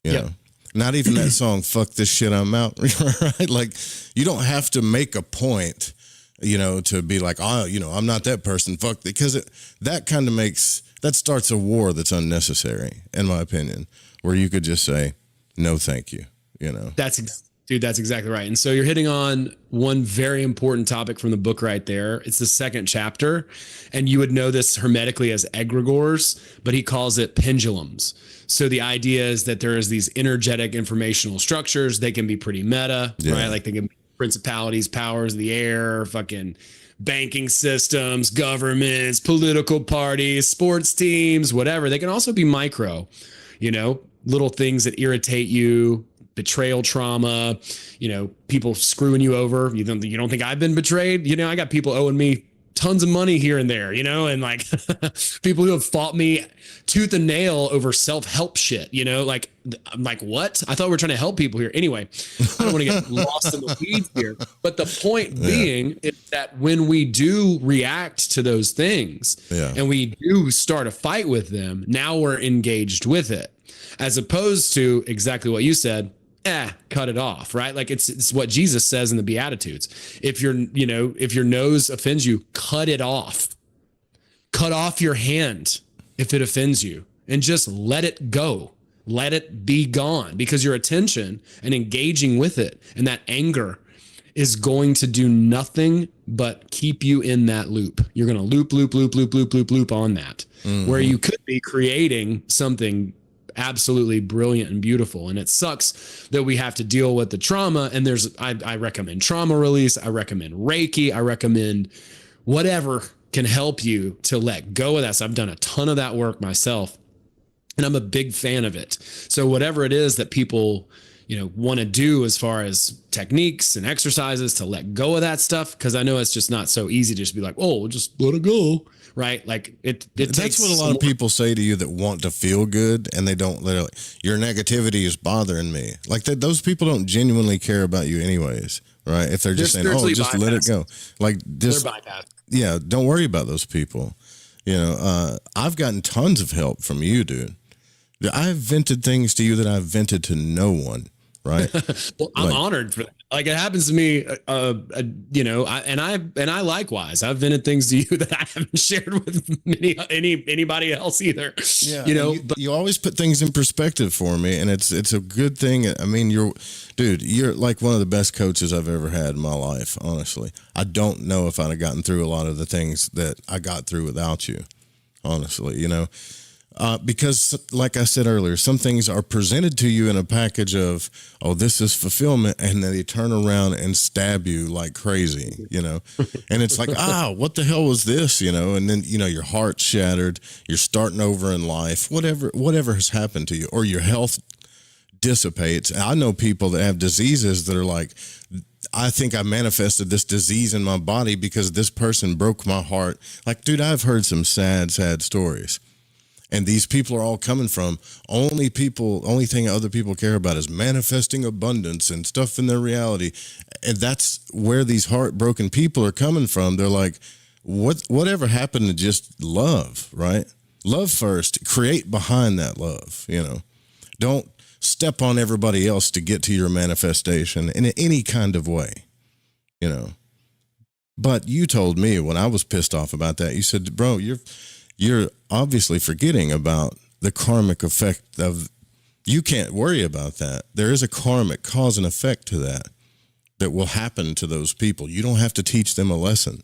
You know, not even that song, fuck this shit, I'm out. Right. Like, you don't have to make a point, to be like, oh, I'm not that person. Fuck, because that starts a war that's unnecessary, in my opinion, where you could just say, no, thank you. That's exactly right. And so you're hitting on one very important topic from the book right there. It's the second chapter, and you would know this hermetically as egregores, but he calls it pendulums. So the idea is that there is these energetic informational structures. They can be pretty meta, right? Like they can be principalities, powers of the air, fucking banking systems, governments, political parties, sports teams, whatever. They can also be micro, little things that irritate you, betrayal trauma, people screwing you over. You don't think I've been betrayed? I got people owing me tons of money here and there, and like people who have fought me tooth and nail over self-help shit, I'm like, what? I thought we were trying to help people here. Anyway, I don't want to get lost in the weeds here. But the point being is that when we do react to those things and we do start a fight with them, now we're engaged with it, as opposed to exactly what you said. Cut it off, right? Like it's what Jesus says in the Beatitudes. If your nose offends you, cut it off. Cut off your hand if it offends you, and just let it go. Let it be gone, because your attention and engaging with it and that anger is going to do nothing but keep you in that loop. You're going to loop on that, where you could be creating something absolutely brilliant and beautiful. And it sucks that we have to deal with the trauma. And I recommend trauma release. I recommend Reiki. I recommend whatever can help you to let go of that. So I've done a ton of that work myself, and I'm a big fan of it. So whatever it is that people, want to do as far as techniques and exercises to let go of that stuff, because I know it's just not so easy to just be like, oh, we'll just let it go. Right. Like that's what a lot of people say to you that want to feel good, and they don't literally, your negativity is bothering me. Like those people don't genuinely care about you anyways. Right. If they're just saying, oh, just let it go. Like this. Yeah. Don't worry about those people. I've gotten tons of help from you, dude. I've vented things to you that I've vented to no one. Right. Well, I'm honored for that. Like, it happens to me, I likewise, I've vented things to you that I haven't shared with anybody else either. Yeah. You always put things in perspective for me, and it's a good thing. I mean, you're like one of the best coaches I've ever had in my life. Honestly, I don't know if I'd have gotten through a lot of the things that I got through without you. Honestly, because like I said earlier, some things are presented to you in a package of, oh, this is fulfillment. And then they turn around and stab you like crazy, and it's like, what the hell was this? And then, your heart's shattered, you're starting over in life, whatever has happened to you, or your health dissipates. I know people that have diseases that are like, I think I manifested this disease in my body because this person broke my heart. Like, dude, I've heard some sad stories. And these people are all coming from only thing other people care about is manifesting abundance and stuff in their reality. And that's where these heartbroken people are coming from. They're like, whatever happened to just love, right? Love first, create behind that love, Don't step on everybody else to get to your manifestation in any kind of way, But you told me when I was pissed off about that, you said, bro, you're obviously forgetting about the karmic effect of, you can't worry about that. There is a karmic cause and effect to that will happen to those people. You don't have to teach them a lesson.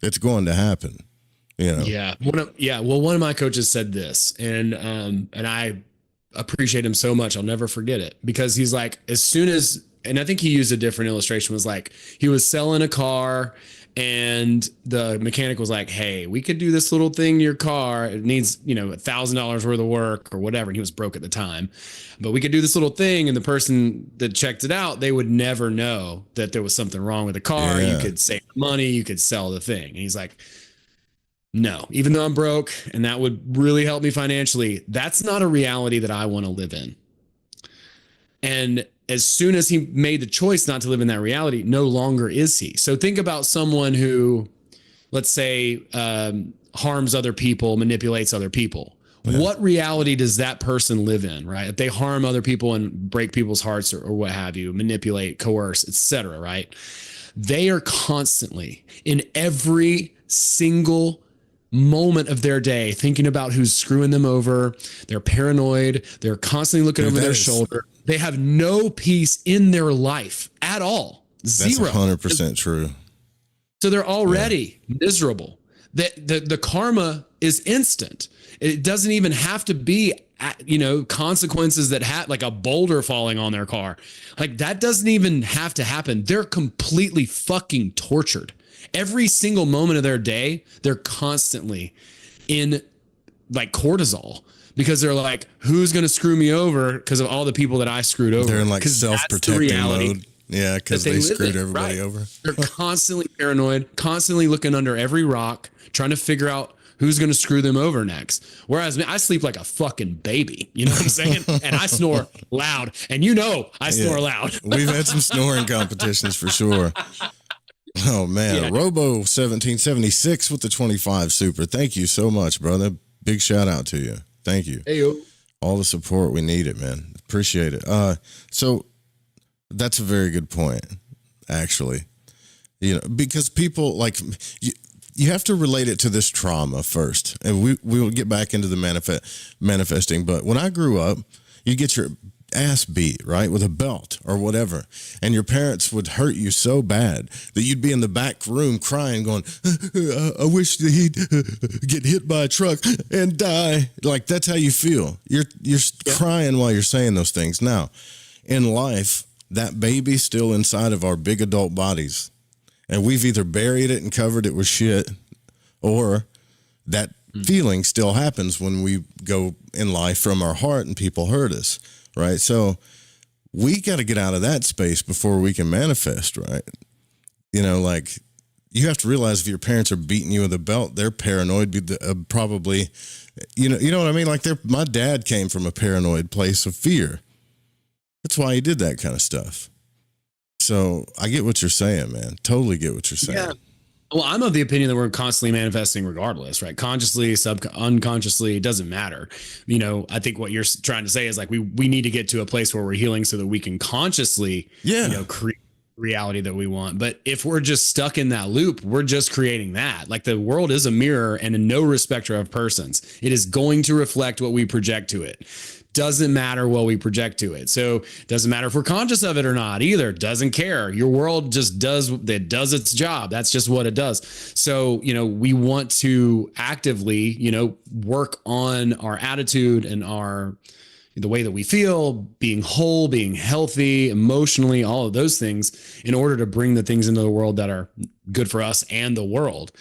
It's going to happen. Yeah. Well, one of my coaches said this, and I appreciate him so much. I'll never forget it, because he's like, as soon as, and I think he used a different illustration, was like, he was selling a car, and the mechanic was like, hey, we could do this little thing to your car. It needs, $1,000 worth of work or whatever. And he was broke at the time, but we could do this little thing. And the person that checked it out, they would never know that there was something wrong with the car. Yeah. You could save money. You could sell the thing. And he's like, no, even though I'm broke and that would really help me financially, that's not a reality that I want to live in. And as soon as he made the choice not to live in that reality, no longer is he. So think about someone who, let's say, harms other people, manipulates other people. Yeah. What reality does that person live in, right? If they harm other people and break people's hearts or what have you, manipulate, coerce, etc., right? They are constantly in every single moment of their day thinking about who's screwing them over. They're paranoid. They're constantly looking over their shoulder. They have no peace in their life at all. Zero. That's 100% true. So they're already miserable. The karma is instant. It doesn't even have to be, consequences that have like a boulder falling on their car. Like that doesn't even have to happen. They're completely fucking tortured. Every single moment of their day, they're constantly in like cortisol because they're like, who's going to screw me over because of all the people that I screwed over? They're in like self-protecting mode. Yeah, because they screwed everybody over. They're constantly paranoid, constantly looking under every rock, trying to figure out who's going to screw them over next. Whereas I sleep like a fucking baby. You know what I'm saying? And I snore loud. And I snore loud. We've had some snoring competitions for sure. Oh, man. Yeah. Robo 1776 with the 25 super. Thank you so much, brother. Big shout out to you. Thank you. Hey, yo. All the support we needed, man. Appreciate it. So that's a very good point, actually. Because people like you have to relate it to this trauma first, and we will get back into the manifesting. But when I grew up, you get your ass beat, right, with a belt or whatever, and your parents would hurt you so bad that you'd be in the back room crying, going, "I wish that he'd get hit by a truck and die." Like that's how you feel. You're crying while you're saying those things. Now, in life, that baby's still inside of our big adult bodies. And we've either buried it and covered it with shit, or that feeling still happens when we go in life from our heart and people hurt us, right? So we got to get out of that space before we can manifest, right? Like you have to realize if your parents are beating you with a belt, they're paranoid, probably, you know what I mean? Like my dad came from a paranoid place of fear. That's why he did that kind of stuff. So I get what you're saying, man. Totally get what you're saying. Yeah. Well, I'm of the opinion that we're constantly manifesting regardless, right? Consciously, unconsciously, it doesn't matter. I think what you're trying to say is like we need to get to a place where we're healing so that we can consciously, create reality that we want. But if we're just stuck in that loop, we're just creating that. Like the world is a mirror and in no respecter of persons. It is going to reflect what we project to it. Doesn't matter what we project to it. So doesn't matter if we're conscious of it or not either. Doesn't care. Your world just does its job. That's just what it does. So, we want to actively, work on our attitude and the way that we feel, being whole, being healthy, emotionally, all of those things in order to bring the things into the world that are good for us and the world.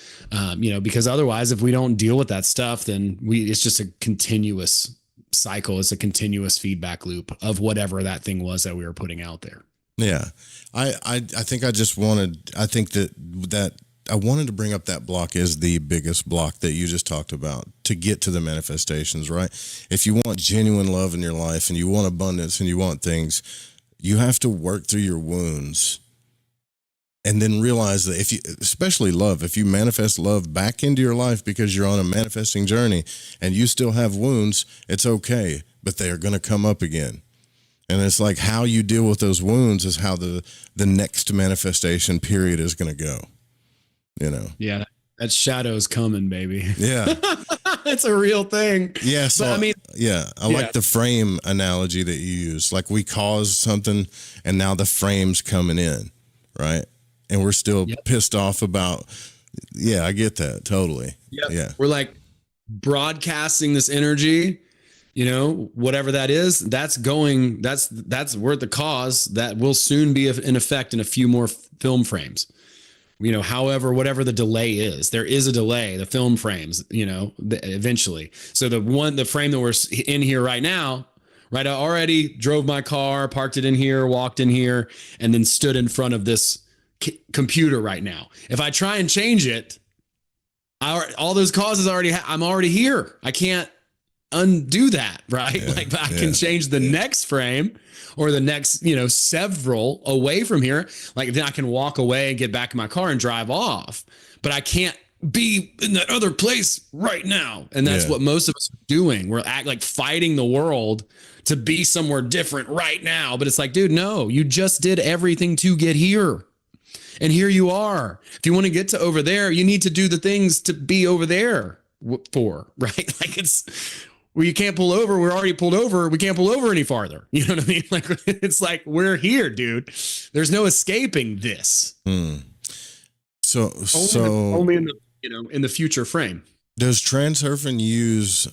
Because otherwise, if we don't deal with that stuff, then it's just a continuous cycle. It's a continuous feedback loop of whatever that thing was that we were putting out there. Yeah. I think that I wanted to bring up that block is the biggest block that you just talked about to get to the manifestations, right? If you want genuine love in your life and you want abundance and you want things, you have to work through your wounds. And then realize that especially love, if you manifest love back into your life because you're on a manifesting journey and you still have wounds, it's okay, but they are going to come up again. And it's like how you deal with those wounds is how the next manifestation period is going to go, Yeah. That shadow's coming, baby. Yeah. It's a real thing. Yeah. So I like the frame analogy that you use. Like we caused something and now the frame's coming in, right? And we're still pissed off about, I get that. Totally. Yep. Yeah. We're like broadcasting this energy, whatever that is, that's we're at the cause that will soon be in effect in a few more film frames. However, whatever the delay is, there is a delay, the film frames, eventually. So the frame that we're in here right now, right? I already drove my car, parked it in here, walked in here, and then stood in front of this computer right now. If I try and change it, all those causes I'm already here. I can't undo that, right? Yeah, Like I can change the next frame or the next, several away from here. Like then I can walk away and get back in my car and drive off, but I can't be in that other place right now. And that's what most of us are doing. We're like fighting the world to be somewhere different right now. But it's like, dude, no, you just did everything to get here. And here you are. If you want to get to over there, you need to do the things to be over there for, right? Like you can't pull over. We're already pulled over. We can't pull over any farther. You know what I mean? Like it's like, we're here, dude. There's no escaping this. So only in the, in the future frame. Does transurfing use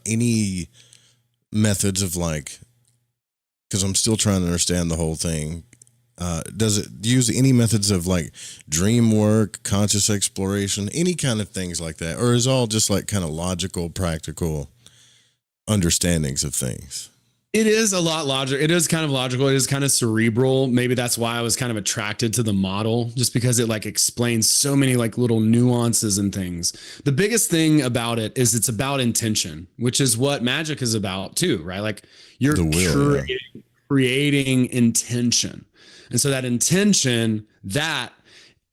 any methods of because I'm still trying to understand the whole thing. Does it use any methods of dream work, conscious exploration, any kind of things like that? Or is all just kind of logical, practical understandings of things? It is a lot logical. It is kind of logical. It is kind of cerebral. Maybe that's why I was kind of attracted to the model, just because it explains so many little nuances and things. The biggest thing about it is it's about intention, which is what magic is about too, right? You're creating intention. And so that intention, that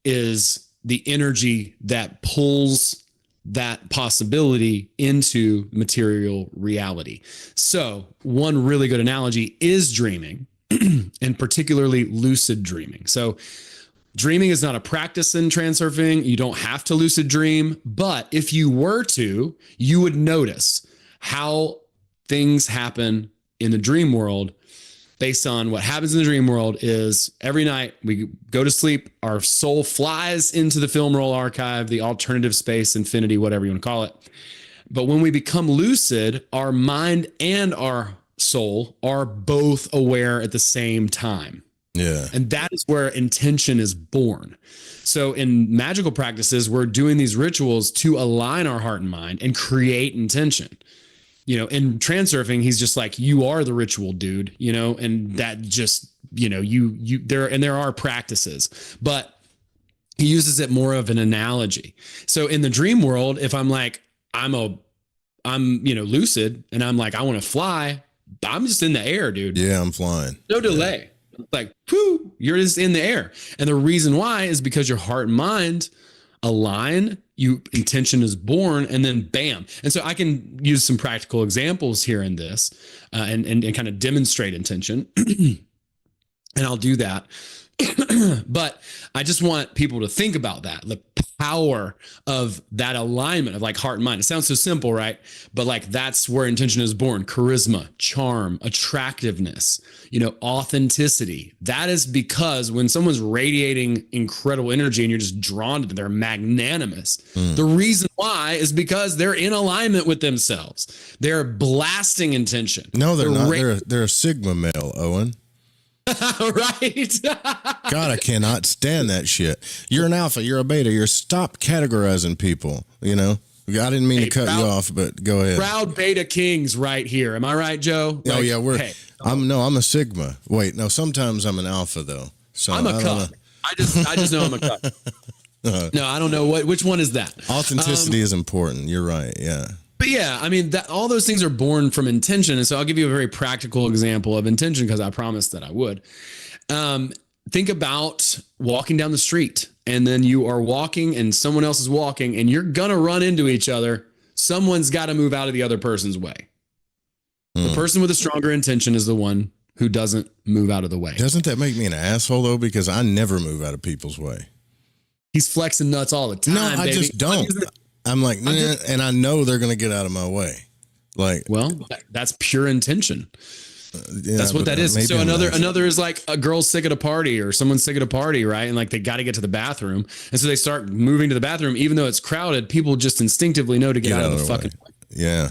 is the energy that pulls that possibility into material reality. So one really good analogy is dreaming, and particularly lucid dreaming. So dreaming is not a practice in transurfing. You don't have to lucid dream, but if you were to, you would notice how things happen in the dream world. Based on what happens in the dream world is every night we go to sleep, our soul flies into the film roll archive, the alternative space, infinity, whatever you want to call it. But when we become lucid, our mind and our soul are both aware at the same time. Yeah. And that is where intention is born. So in magical practices, we're doing these rituals to align our heart and mind and create intention. In transurfing, he's just like, you are the ritual, dude, and that just, there are practices, but he uses it more of an analogy. So in the dream world, if I'm lucid and I'm I want to fly, I'm just in the air, dude. Yeah, I'm flying. No delay. Whoo, you're just in the air. And the reason why is because your heart and mind align, intention is born, and then bam. And so I can use some practical examples here in this and kind of demonstrate intention. And I'll do that. But I just want people to think about that, the power of that alignment of heart and mind. It sounds so simple, right? But that's where intention is born. Charisma, charm, attractiveness, authenticity. That is because when someone's radiating incredible energy and you're just drawn to them, they're magnanimous. The reason why is because they're in alignment with themselves. They're blasting intention. No, they're not. They're a Sigma male, Owen. Right. God, I cannot stand that shit. You're an alpha. You're a beta. Stop categorizing people. I didn't mean to cut you off, but go ahead. Proud beta kings right here. Am I right, Joe? Oh yeah, I'm a Sigma. Wait, no, sometimes I'm an alpha though. So I'm a cup. I just know I'm a cup. No, I don't know which one is that. Authenticity is important. You're right. Yeah. But yeah, I mean, all those things are born from intention. And so I'll give you a very practical example of intention because I promised that I would. Think about walking down the street and then you are walking and someone else is walking and you're going to run into each other. Someone's got to move out of the other person's way. The person with a stronger intention is the one who doesn't move out of the way. Doesn't that make me an asshole though? Because I never move out of people's way. He's flexing nuts all the time. No, I just don't. I'm and I know they're going to get out of my way. Well, that's pure intention. That's what that is. So another is a girl's sick at a party or someone's sick at a party, right? And they got to get to the bathroom. And so they start moving to the bathroom, even though it's crowded, people just instinctively know to get out of the fucking way. Yeah.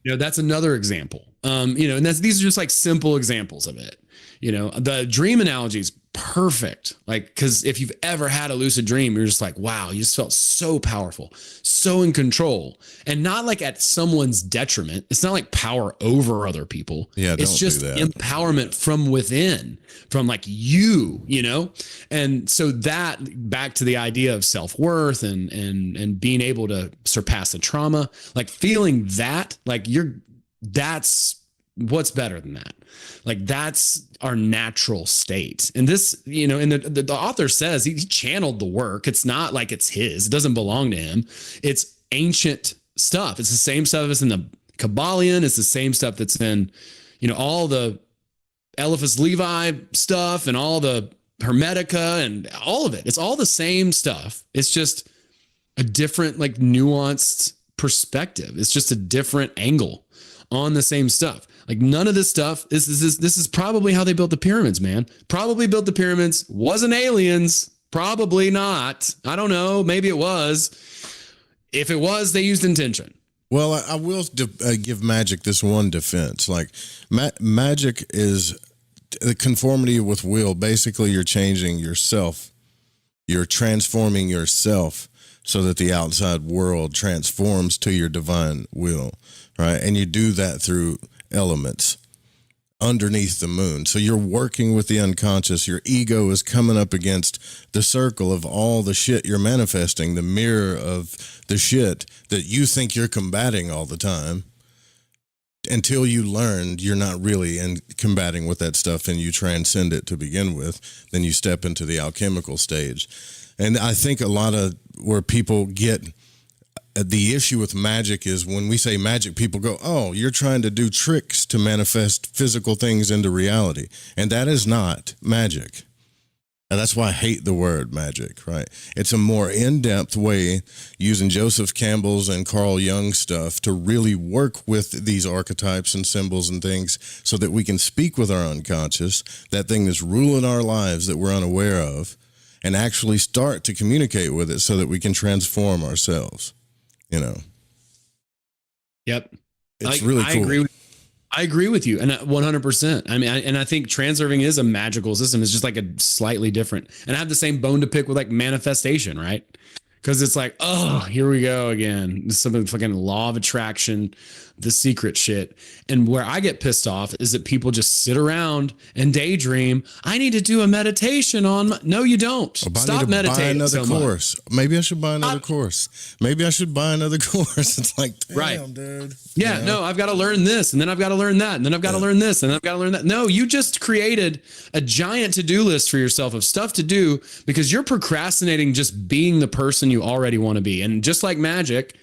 That's another example. And these are just simple examples of it. The dream analogy is perfect. Like, because if you've ever had a lucid dream, you're just like, wow, you just felt so powerful, so in control, and not like at someone's detriment. It's not like power over other people. Yeah, it's just empowerment from within, from like you know? And so that, back to the idea of self-worth and being able to surpass the trauma, like feeling that, like that's what's better than that. Like that's our natural state. And this, you know, and the author says he channeled the work. It's not like it's his, it doesn't belong to him. It's ancient stuff. It's the same stuff as in the Kabbalion. It's the same stuff that's in, you know, all the Eliphas Levi stuff and all the Hermetica and all of it. It's all the same stuff. It's just a different, like, nuanced perspective. It's just a different angle on the same stuff. Like, none of this stuff, this is probably how they built the pyramids, man. Probably built the pyramids. Wasn't aliens. Probably not. I don't know. Maybe it was. If it was, they used intention. Well, I will give magic this one defense. Like, magic is the conformity with will. Basically, you're changing yourself. You're transforming yourself so that the outside world transforms to your divine will, right? And you do that through elements underneath the moon. So you're working with the unconscious. Your ego is coming up against the circle of all the shit you're manifesting, the mirror of the shit that you think you're combating all the time, until you learn you're not really combating with that stuff and you transcend it to begin with. Then you step into the alchemical stage. And I think a lot of where people get the issue with magic is when we say magic, people go, oh, you're trying to do tricks to manifest physical things into reality. And that is not magic. And that's why I hate the word magic, right? It's a more in-depth way, using Joseph Campbell's and Carl Jung's stuff, to really work with these archetypes and symbols and things so that we can speak with our unconscious, that thing that's ruling our lives that we're unaware of, and actually start to communicate with it so that we can transform ourselves. You know. Yep. It's really cool. I agree with you. And 100%. I mean, I think transurfing is a magical system. It's just like a slightly different. And I have the same bone to pick with like manifestation, right? Because it's like, oh, here we go again. Some fucking law of attraction, the secret shit. And where I get pissed off is that people just sit around and daydream. I need to do a meditation on. No, you don't. Stop meditating. Buy another course. Maybe I should buy another course. Maybe I should buy another course. It's like, damn, right, dude. Yeah, no, I've got to learn this, and then I've got to learn that, and then I've got to learn this, and then I've got to learn that. No, you just created a giant to-do list for yourself of stuff to do because you're procrastinating just being the person you already want to be. And just like magic,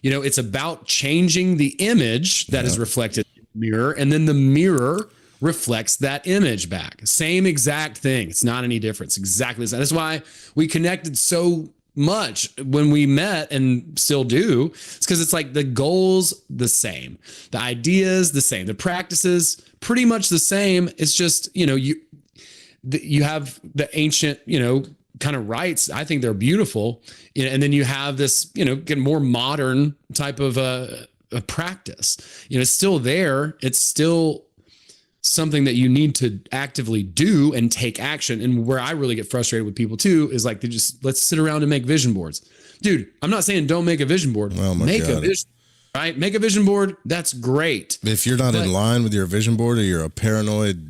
you know, it's about changing the image that is reflected in the mirror, and then the mirror reflects that image back. Same exact thing. It's not any different. It's exactly the same. That's why we connected so much when we met, and still do. It's because it's like the goals the same, the ideas the same, the practices pretty much the same. It's just, you know, you have the ancient, you know, kind of rites. I think they're beautiful, you know, and then you have this, you know, get more modern type of a practice. You know, it's still there. It's still something that you need to actively do and take action. And where I really get frustrated with people too is like, they just, let's sit around and make vision boards. Dude, I'm not saying don't make a vision board. Oh my make God. a vision, right? Make a vision board. That's great. If you're not in line with your vision board, or you're a paranoid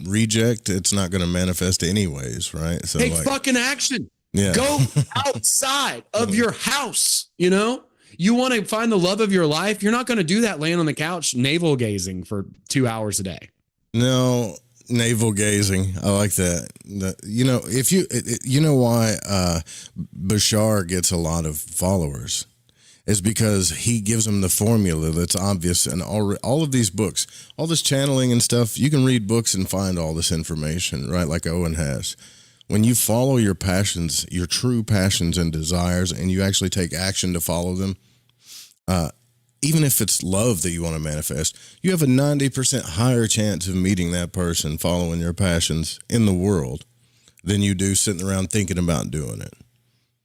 reject, it's not going to manifest anyways, right? So take fucking action. Yeah. Go outside of your house. You know, you want to find the love of your life. You're not going to do that laying on the couch, navel gazing for 2 hours a day. No, navel gazing. I like that. You know, if you know why Bashar gets a lot of followers is because he gives them the formula that's obvious. And all of these books, all this channeling and stuff, you can read books and find all this information, right? Like Owen has. When you follow your passions, your true passions and desires, and you actually take action to follow them, even if it's love that you want to manifest, you have a 90% higher chance of meeting that person following your passions in the world than you do sitting around thinking about doing it.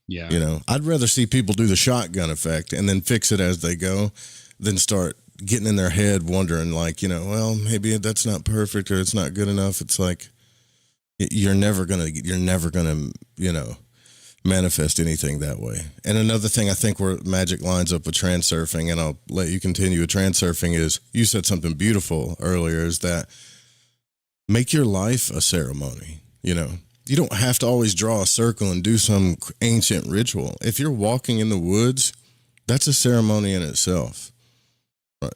Yeah. You know, I'd rather see people do the shotgun effect and then fix it as they go than start getting in their head wondering like, you know, well, maybe that's not perfect or it's not good enough. It's like, you're never gonna, manifest anything that way. And another thing I think where magic lines up with transurfing, and I'll let you continue with transurfing, is you said something beautiful earlier, is that make your life a ceremony. You don't have to always draw a circle and do some ancient ritual. If you're walking in the woods, that's a ceremony in itself.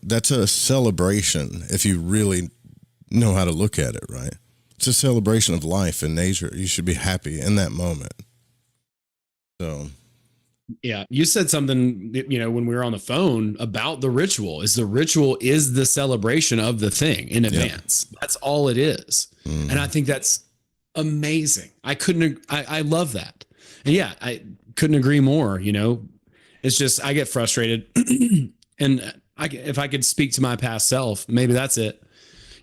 That's a celebration if you really know how to look at it, right? It's a celebration of life and nature. You should be happy in that moment. So, yeah, you said something, when we were on the phone about the ritual. The ritual is the celebration of the thing in advance. Yeah. That's all it is. Mm. And I think that's amazing. I love that. And yeah, I couldn't agree more. It's just, I get frustrated and if I could speak to my past self, maybe that's it.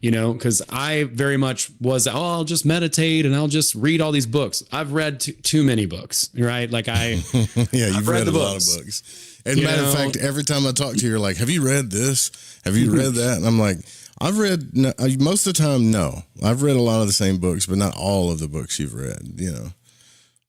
Because I very much was, I'll just meditate and I'll just read all these books. I've read too many books, right? Like you've read a lot of books. And matter of fact, every time I talk to you, you're like, have you read this? Have you read that? And I'm like, I've read, most of the time, no. I've read a lot of the same books, but not all of the books you've read,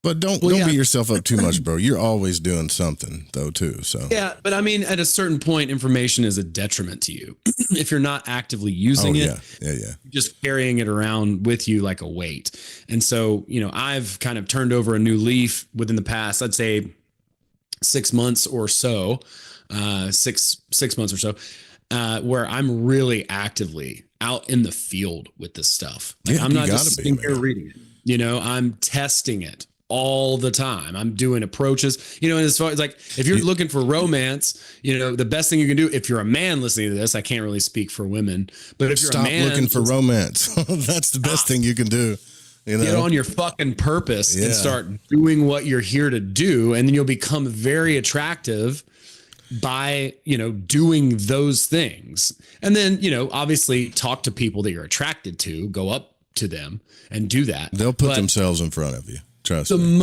But don't beat yourself up too much, bro. You're always doing something, though, too. So yeah, but I mean, at a certain point, information is a detriment to you if you're not actively using it. Yeah. Just carrying it around with you like a weight. And so, I've kind of turned over a new leaf within the past, I'd say 6 months or so, 6 months or so, where I'm really actively out in the field with this stuff. Like, I'm not just sitting here reading it. I'm testing it all the time. I'm doing approaches, and as far as like, if you're looking for romance, the best thing you can do, if you're a man listening to this, I can't really speak for women, but if you're a man looking for romance, that's the best thing you can do. Get on your fucking purpose and start doing what you're here to do. And then you'll become very attractive by, doing those things. And then, obviously talk to people that you're attracted to, go up to them and do that. They'll put themselves in front of you. Trust me.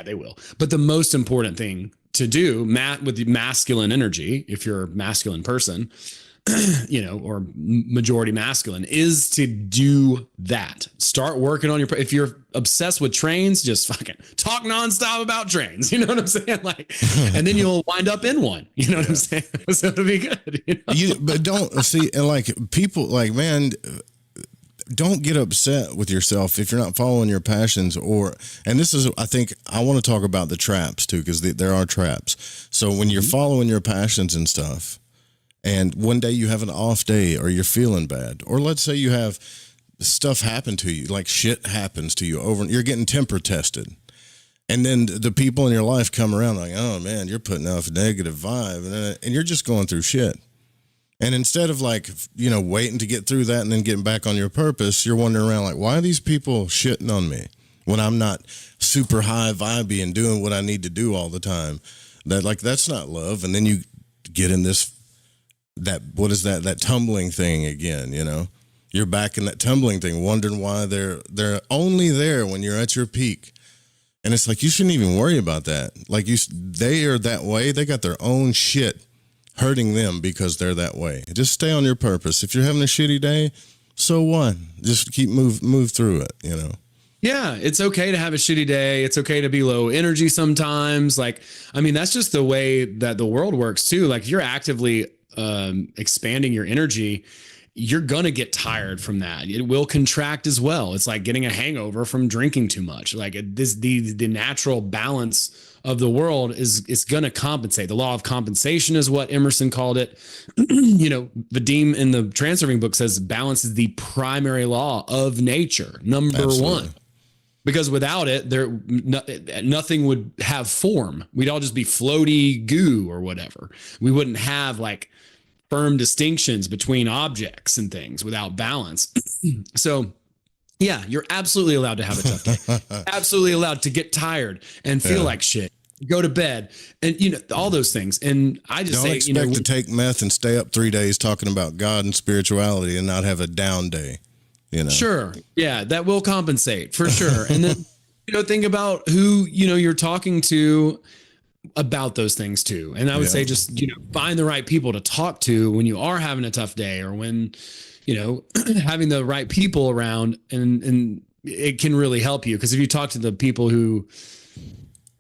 They will. But the most important thing to do, Matt, with the masculine energy, if you're a masculine person, or majority masculine, is to do that. Start working on if you're obsessed with trains, just fucking talk nonstop about trains. You know what I'm saying? Like, and then you'll wind up in one. You know what I'm saying? So it'll be good. But don't see, and like people, like, man, don't get upset with yourself if you're not following your passions. And this is, I think, I want to talk about the traps too, because there are traps. So when you're following your passions and stuff, and one day you have an off day or you're feeling bad, or let's say you have stuff happen to you, like shit happens to you you're getting temper tested. And then the people in your life come around like, oh man, you're putting off a negative vibe, and you're just going through shit. And instead of like, waiting to get through that and then getting back on your purpose, you're wandering around like, why are these people shitting on me when I'm not super high vibey and doing what I need to do all the time? That's not love. And then you get in that tumbling thing again, you're back in that tumbling thing, wondering why they're only there when you're at your peak. And it's like, you shouldn't even worry about that. Like they are that way. They got their own shit hurting them because they're that way. Just stay on your purpose. If you're having a shitty day, so what? Just keep move through it, Yeah, it's okay to have a shitty day. It's okay to be low energy sometimes. Like, I mean, that's just the way that the world works too. Like, if you're actively expanding your energy, you're going to get tired from that. It will contract as well. It's like getting a hangover from drinking too much. Like the natural balance of the world is going to compensate. The law of compensation is what Emerson called it. Vadim in the Transurfing book says balance is the primary law of nature. Number one. Because without it, nothing would have form. We'd all just be floaty goo or whatever. We wouldn't have like firm distinctions between objects and things without balance. So yeah, you're absolutely allowed to have a tough day. Absolutely allowed to get tired and feel like shit. Go to bed and all those things. And I just don't expect to take meth and stay up 3 days talking about God and spirituality and not have a down day. Sure. Yeah, that will compensate for sure. And then, think about who, you're talking to about those things too. And I would say just, find the right people to talk to when you are having a tough day or when, having the right people around and it can really help you. Because if you talk to the people who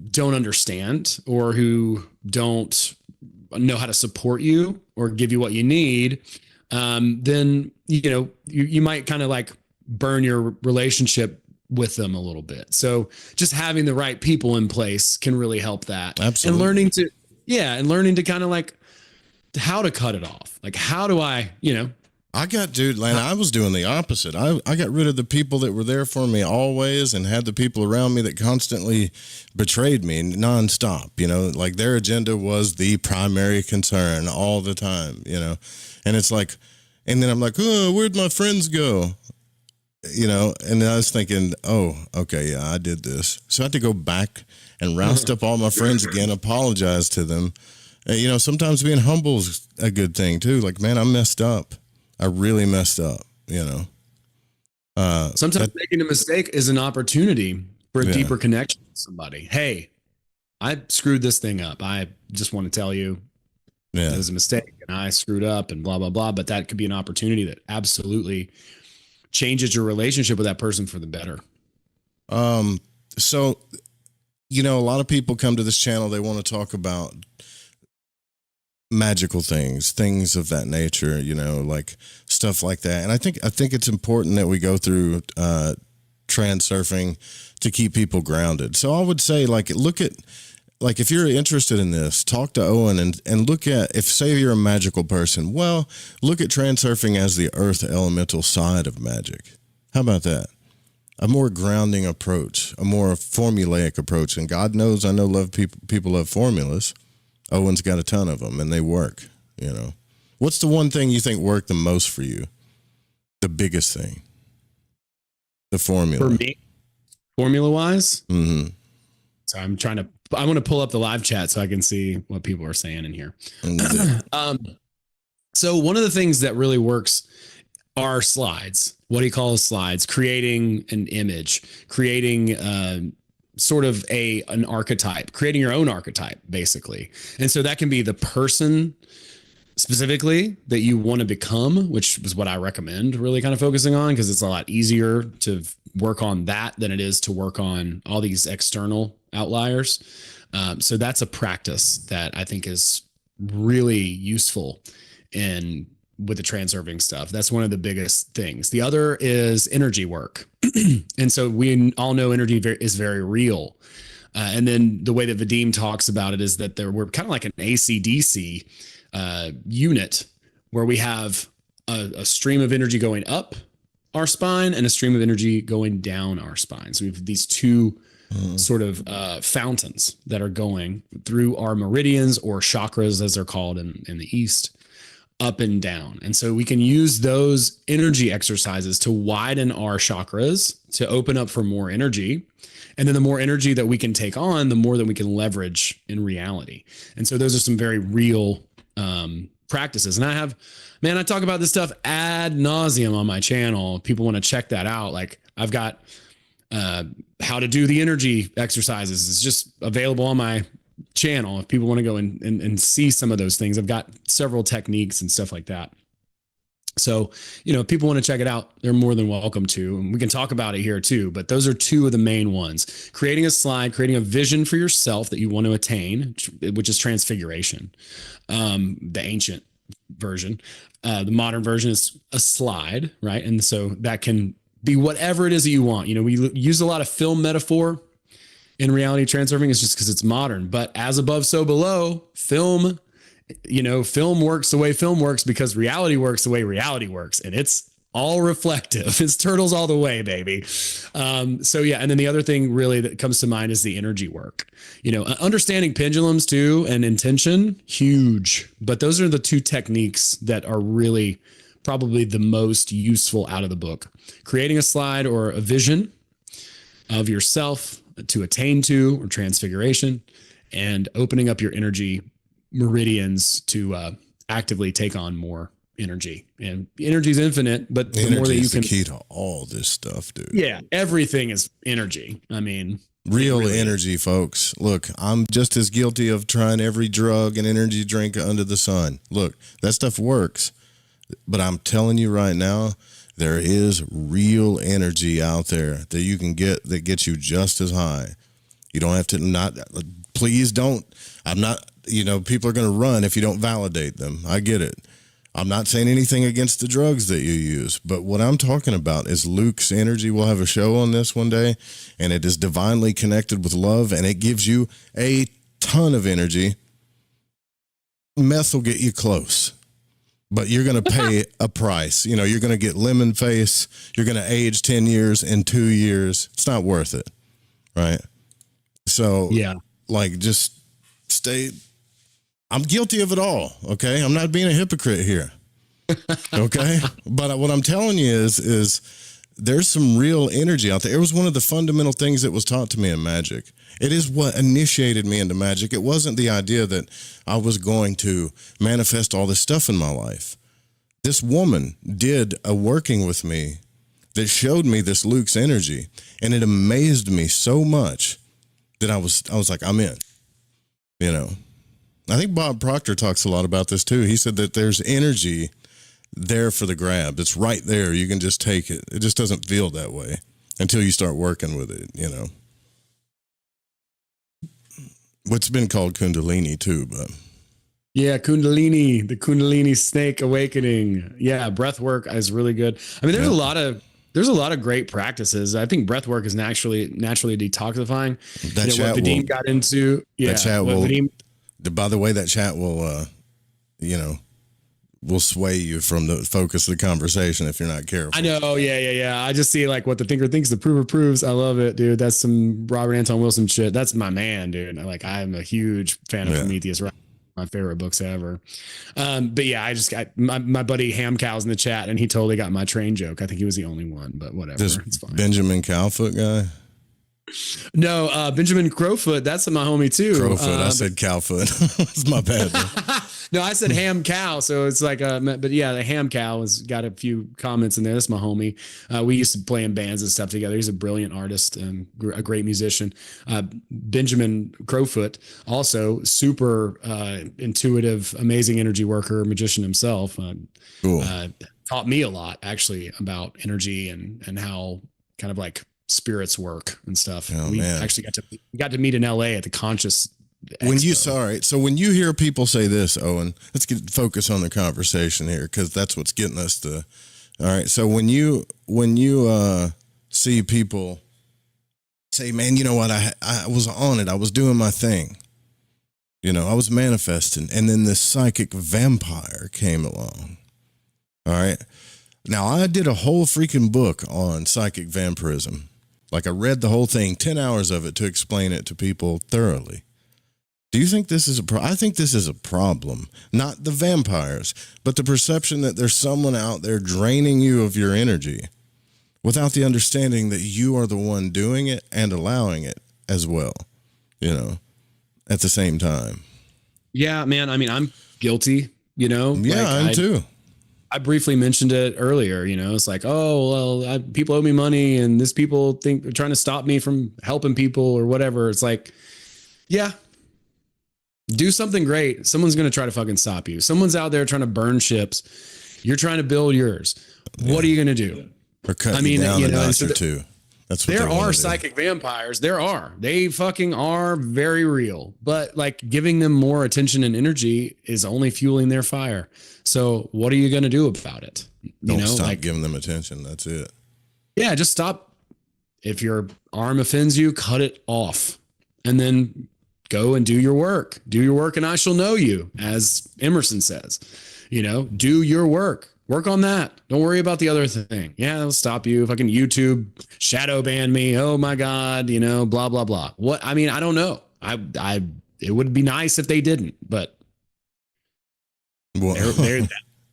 don't understand or who don't know how to support you or give you what you need, then, you might kind of like burn your relationship with them a little bit. So just having the right people in place can really help that. Absolutely. And learning to kind of like how to cut it off. Like, how do I, I was doing the opposite. I got rid of the people that were there for me always and had the people around me that constantly betrayed me nonstop, like their agenda was the primary concern all the time, and it's like, and then I'm like, oh, where'd my friends go? And I was thinking, oh, okay, yeah, I did this. So I had to go back and roust up all my friends again, apologize to them. Sometimes being humble is a good thing too. Like, man, I messed up. I really messed up, Sometimes making a mistake is an opportunity for a deeper connection with somebody. Hey, I screwed this thing up. I just want to tell you it was a mistake and I screwed up and blah, blah, blah. But that could be an opportunity that absolutely changes your relationship with that person for the better. So, a lot of people come to this channel, they want to talk about magical things of that nature, like stuff like that. And I think it's important that we go through transurfing to keep people grounded. So I would say, look at, if you're interested in this, talk to Owen and look at, if say you're a magical person, well, look at transurfing as the earth elemental side of magic. How about that? A more grounding approach, a more formulaic approach. And God knows, I know people love formulas. Owen's got a ton of them and they work, What's the one thing you think worked the most for you? The biggest thing? The formula. For me, formula wise? Mm-hmm. So I want to pull up the live chat so I can see what people are saying in here. So one of the things that really works are slides, what he calls slides, creating an image, creating, sort of an archetype, creating your own archetype, basically. And so that can be the person specifically that you want to become, which is what I recommend really kind of focusing on, because it's a lot easier to work on that than it is to work on all these external outliers. So that's a practice that I think is really useful with the transurfing stuff. That's one of the biggest things. The other is energy work. And so we all know energy is very real. And then the way that Vadim talks about it is that we're kind of like an AC/DC unit where we have a stream of energy going up our spine and a stream of energy going down our spine. So we have these two sort of fountains that are going through our meridians, or chakras as they're called in the East, up and down. And so we can use those energy exercises to widen our chakras, to open up for more energy. And then the more energy that we can take on, the more that we can leverage in reality. And so those are some very real practices. And I talk about this stuff ad nauseum on my channel. If people want to check that out. Like, I've got how to do the energy exercises. It's just available on my channel if people want to go and see some of those things. I've got several techniques and stuff like that. So, if people want to check it out, they're more than welcome to, and we can talk about it here too. But those are two of the main ones: creating a slide, creating a vision for yourself that you want to attain, which is transfiguration. The ancient version, the modern version is a slide, right? And so that can be whatever it is that you want. We use a lot of film metaphor in reality transurfing. Is just because it's modern, but as above, so below. Film works the way film works because reality works the way reality works, and it's all reflective. It's turtles all the way, baby. So yeah. And then the other thing really that comes to mind is the energy work, understanding pendulums too, and intention, huge. But those are the two techniques that are really probably the most useful out of the book: creating a slide or a vision of yourself to attain to, or transfiguration, and opening up your energy meridians to actively take on more energy. And energy is infinite, but the more that you can, the key to all this stuff, dude. Yeah, everything is energy. I mean, real really energy, folks. Look, I'm just as guilty of trying every drug and energy drink under the sun. Look, that stuff works, but I'm telling you right now, There is real energy out there that you can get that gets you just as high. You don't have to please don't. I'm not, people are going to run if you don't validate them. I get it. I'm not saying anything against the drugs that you use, but what I'm talking about is Luke's energy. We'll have a show on this one day, and it is divinely connected with love, and it gives you a ton of energy. Meth will get you close, but you're going to pay a price. You're going to get lemon face. You're going to age 10 years in 2 years. It's not worth it, right? So, yeah, just stay. I'm guilty of it all, okay? I'm not being a hypocrite here, okay? But what I'm telling you is there's some real energy out there. It was one of the fundamental things that was taught to me in magic. It is what initiated me into magic. It wasn't the idea that I was going to manifest all this stuff in my life. This woman did a working with me that showed me this Luke's energy, and it amazed me so much that I was like, I'm in, I think Bob Proctor talks a lot about this too. He said that there's energy there for the grab. It's right there. You can just take it. It just doesn't feel that way until you start working with it, What's been called Kundalini too, but. Yeah, Kundalini, the Kundalini snake awakening. Yeah, breath work is really good. I mean, there's a lot of great practices. I think breath work is naturally detoxifying. That chat what Vadim got into. Yeah, that chat will. By the way, that chat will, will sway you from the focus of the conversation if you're not careful. I know. Yeah. I just see what the thinker thinks, the prover proves. I love it, dude. That's some Robert Anton Wilson shit. That's my man, dude. I'm a huge fan of Prometheus. Right? My favorite books ever. But yeah, I just got my buddy Ham Cow's in the chat, and he totally got my train joke. I think he was the only one, but whatever. It's fine. Benjamin Cowfoot guy. No, Benjamin Crowfoot. That's my homie too. Crowfoot. I said Cowfoot. It's my bad. No, I said Ham Cow. So it's but yeah, the Ham Cow has got a few comments in there. That's my homie. We used to play in bands and stuff together. He's a brilliant artist and a great musician. Benjamin Crowfoot, also super intuitive, amazing energy worker, magician himself. Cool. Taught me a lot actually about energy and how kind of spirits work and stuff. We actually got to meet in LA at the Conscious Expo. So when you hear people say this, Owen, let's focus on the conversation here, because that's what's getting us to. All right. So when you see people say, man, you know what? I was on it. I was doing my thing. I was manifesting, and then this psychic vampire came along. All right. Now I did a whole freaking book on psychic vampirism. I read the whole thing, 10 hours of it, to explain it to people thoroughly. Do you think this is I think this is a problem. Not the vampires, but the perception that there's someone out there draining you of your energy without the understanding that you are the one doing it and allowing it as well, at the same time. Yeah, man. I mean, I'm guilty, Yeah, I'm too. I briefly mentioned it earlier, it's people owe me money, and this people think they're trying to stop me from helping people or whatever. It's yeah, do something great. Someone's going to try to fucking stop you. Someone's out there trying to burn ships. You're trying to build yours. Yeah. What are you going to do? Or cut you down a notch or two. That's what there are psychic vampires. They fucking are very real, but giving them more attention and energy is only fueling their fire. So what are you going to do about it? Don't stop giving them attention. That's it. Yeah. Just stop. If your arm offends you, cut it off, and then go and do your work. Do your work and I shall know you, as Emerson says. Do your work. Work on that. Don't worry about the other thing. Yeah, it'll stop you. Fucking YouTube shadow ban me. Oh my God, blah, blah, blah. What? I mean, I don't know. It would be nice if they didn't, but they're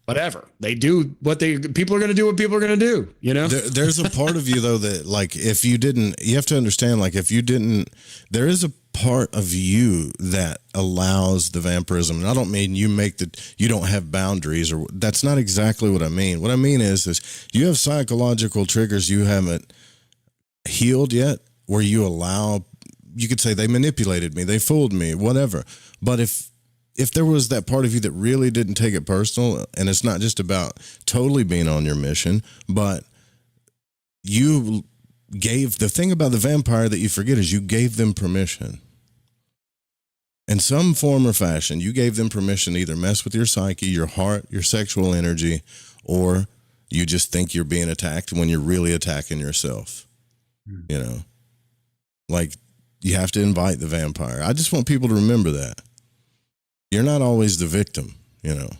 whatever. They do people are going to do what people are going to do, There's a part of you though that if you didn't, you have to understand, if you didn't, there is a part of you that allows the vampirism. And I don't mean you don't have boundaries, or that's not exactly what I mean. What I mean is you have psychological triggers you haven't healed yet, where you could say they manipulated me, they fooled me, whatever. But if if there was that part of you that really didn't take it personal, and it's not just about totally being on your mission, but you gave, the thing about the vampire that you forget is you gave them permission. In some form or fashion, you gave them permission to either mess with your psyche, your heart, your sexual energy, or you just think you're being attacked when you're really attacking yourself. You know, like, you have to invite the vampire. I just want people to remember that. You're not always the victim, you know?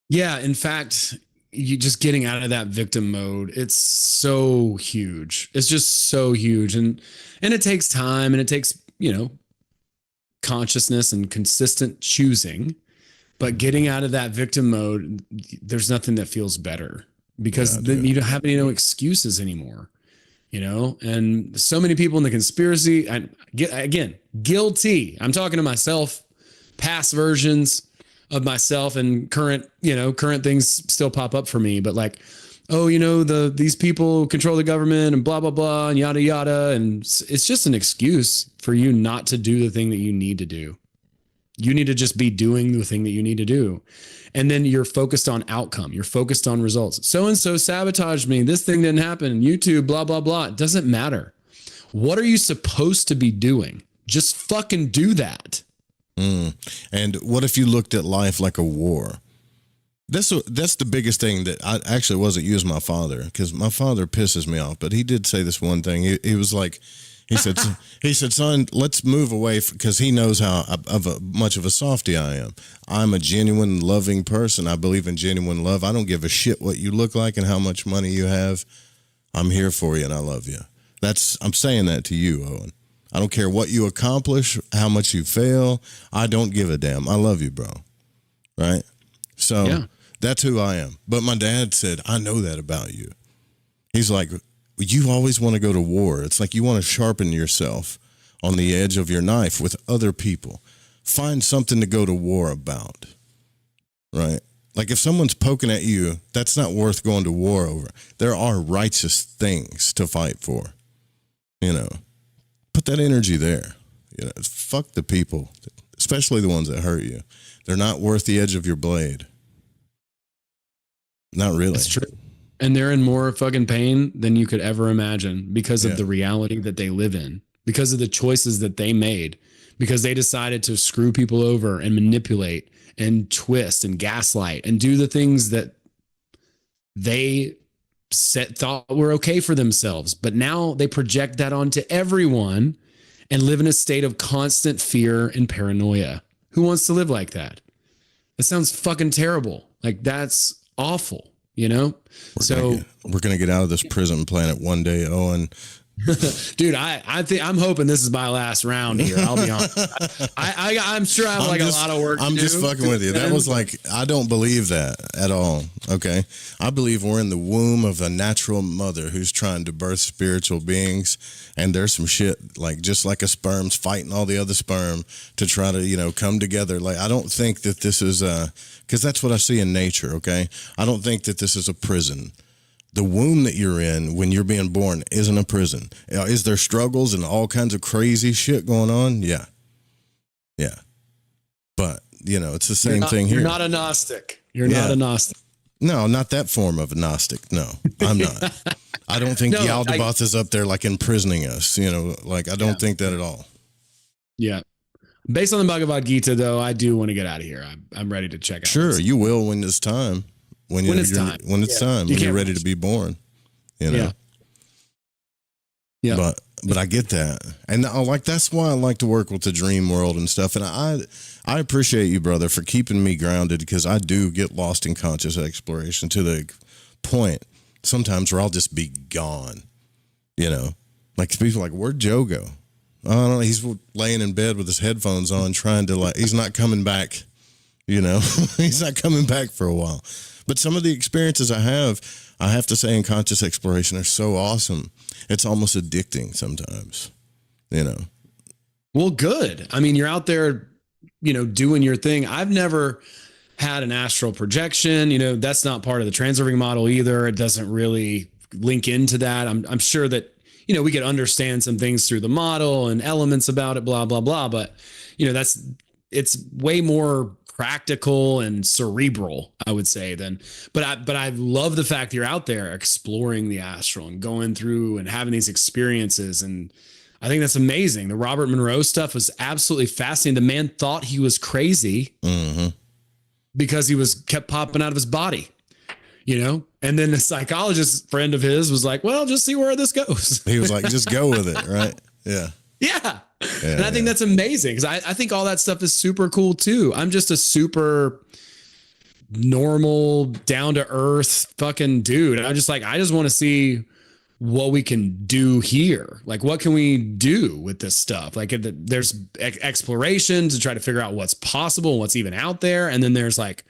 Yeah. In fact, you just getting out of that victim mode, it's so huge. It's just so huge. And it takes time, and it takes, you know, consciousness and consistent choosing. But getting out of that victim mode, there's nothing that feels better, because then you don't have any no excuses anymore, you know? And so many people in the conspiracy, again, guilty. I'm talking to myself, past versions of myself, and current things still pop up for me. But like, oh, you know, these people control the government and blah, blah, blah, and yada, yada. And it's just an excuse for you not to do the thing that you need to do. You need to just be doing the thing that you need to do. And then you're focused on outcome. You're focused on results. So-and-so sabotaged me. This thing didn't happen. YouTube, blah, blah, blah. It doesn't matter. What are you supposed to be doing? Just fucking do that. And what if you looked at life like a war? That's the biggest thing that I actually wasn't you as my father, because my father pisses me off, but he did say this one thing. He was like, he said, son, let's move away, because he knows how much of a softy I am. I'm a genuine, loving person. I believe in genuine love. I don't give a shit what you look like and how much money you have. I'm here for you, and I love you. I'm saying that to you, Owen. I don't care what you accomplish, how much you fail. I don't give a damn. I love you, bro. Right? So that's who I am. But my dad said, I know that about you. He's like, you always want to go to war. It's like you want to sharpen yourself on the edge of your knife with other people. Find something to go to war about. Right? Like, if someone's poking at you, that's not worth going to war over. There are righteous things to fight for. You know, put that energy there. You know, fuck the people, especially the ones that hurt you. They're not worth the edge of your blade. Not really. That's true. And they're in more fucking pain than you could ever imagine, because of the reality that they live in, because of the choices that they made, because they decided to screw people over and manipulate and twist and gaslight and do the things that they thought were okay for themselves. But now they project that onto everyone and live in a state of constant fear and paranoia. Who wants to live like that? That sounds fucking terrible. Like, that's awful, you know? We're going to get out of this prison planet one day, Owen. Dude, I think I'm hoping this is my last round here. I'll be honest. I'm sure I have a lot of work. I'm just fucking with you. That was like, I don't believe that at all. Okay, I believe we're in the womb of a natural mother who's trying to birth spiritual beings, and there's some shit like, just like a sperm's fighting all the other sperm to try to come together. Like, I don't think that this is because that's what I see in nature. Okay, I don't think that this is a prison. The womb that you're in when you're being born isn't a prison. Is there struggles and all kinds of crazy shit going on? Yeah. Yeah. But, it's the same thing here. You're not a Gnostic. You're not a Gnostic. No, not that form of a Gnostic. No, I'm not. I don't think Yaldabaoth is up there like imprisoning us. I don't think that at all. Yeah. Based on the Bhagavad Gita, though, I do want to get out of here. I'm ready to check out. Sure, you will when it's time. When it's time. When you're ready to be born. Yeah. But I get that. And that's why I like to work with the dream world and stuff. And I appreciate you, brother, for keeping me grounded, because I do get lost in conscious exploration to the point sometimes where I'll just be gone. Like, people are like, where'd Joe go? I don't know. He's laying in bed with his headphones on, trying to he's not coming back. He's not coming back for a while. But some of the experiences I have to say, in conscious exploration are so awesome. It's almost addicting sometimes, Well, good. I mean, you're out there, doing your thing. I've never had an astral projection. That's not part of the transurfing model either. It doesn't really link into that. I'm sure that, we could understand some things through the model and elements about it, blah, blah, blah. But, that's it's way more practical and cerebral, I would say, but I love the fact that you're out there exploring the astral and going through and having these experiences. And I think that's amazing. The Robert Monroe stuff was absolutely fascinating. The man thought he was crazy because he was kept popping out of his body, and then the psychologist friend of his was like, well, just see where this goes. He was like, just go with it. Right. Yeah. Yeah. And I think that's amazing because I think all that stuff is super cool too. I'm just a super normal, down to earth fucking dude. I just want to see what we can do here. Like, what can we do with this stuff? Like, there's exploration to try to figure out what's possible and what's even out there. And then there's like,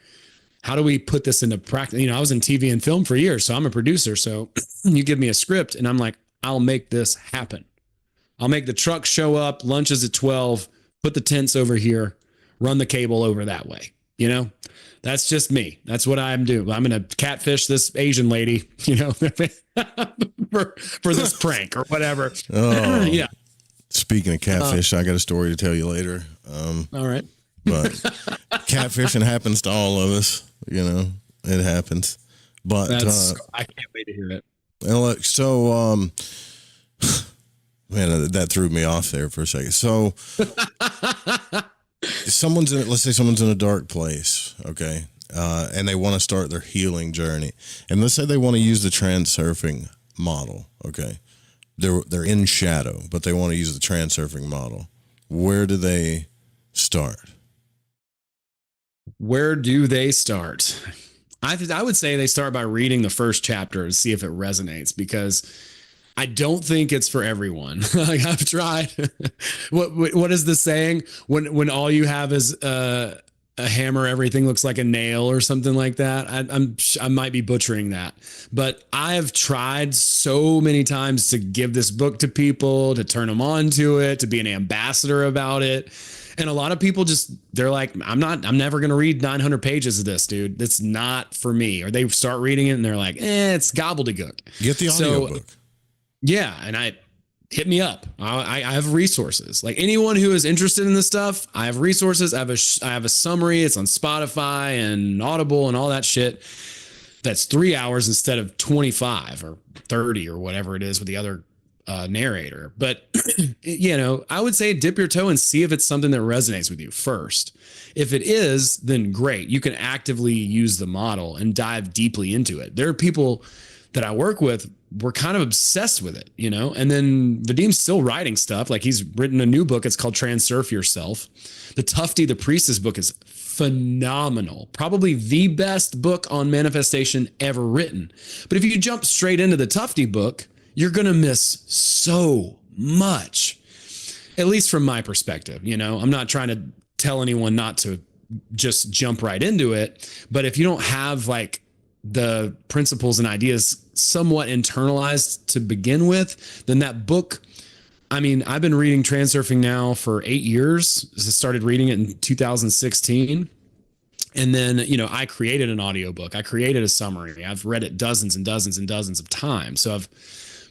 how do we put this into practice? I was in TV and film for years, so I'm a producer. So you give me a script and I'm like, I'll make this happen. I'll make the truck show up, lunches at 12, put the tents over here, run the cable over that way. That's just me. That's what I'm doing. I'm going to catfish this Asian lady, for this prank or whatever. Oh, yeah. Speaking of catfish, I got a story to tell you later. All right. But catfishing happens to all of us, it happens. But I can't wait to hear it. Look, so, man, that threw me off there for a second. So let's say someone's in a dark place. Okay. And they want to start their healing journey. And let's say they want to use the transurfing model. Okay. They're in shadow, but they want to use the transurfing model. Where do they start? Where do they start? I would say they start by reading the first chapter and see if it resonates, because I don't think it's for everyone. Like, I've tried. What is the saying? When all you have is a hammer, everything looks like a nail, or something like that. I might be butchering that, but I've tried so many times to give this book to people, to turn them on to it, to be an ambassador about it. And a lot of people they're like, I'm never going to read 900 pages of this, dude. That's not for me. Or they start reading it and they're like, it's gobbledygook. Get the audiobook. Yeah. And hit me up. I have resources. Like, anyone who is interested in this stuff, I have resources. I have a summary. It's on Spotify and Audible and all that shit. That's 3 hours instead of 25 or 30 or whatever it is with the other narrator. But, I would say dip your toe and see if it's something that resonates with you first. If it is, then great. You can actively use the model and dive deeply into it. There are people that I work with, we're kind of obsessed with it, and then Vadim's still writing stuff. Like, he's written a new book. It's called Transurf Yourself. The Tufty, the Priestess book is phenomenal. Probably the best book on manifestation ever written. But if you jump straight into the Tufty book, you're going to miss so much, at least from my perspective. I'm not trying to tell anyone not to just jump right into it. But if you don't have like the principles and ideas somewhat internalized to begin with, then that book, I've been reading Transurfing now for 8 years. I started reading it in 2016. And then, I created an audiobook. I created a summary. I've read it dozens and dozens and dozens of times. So I've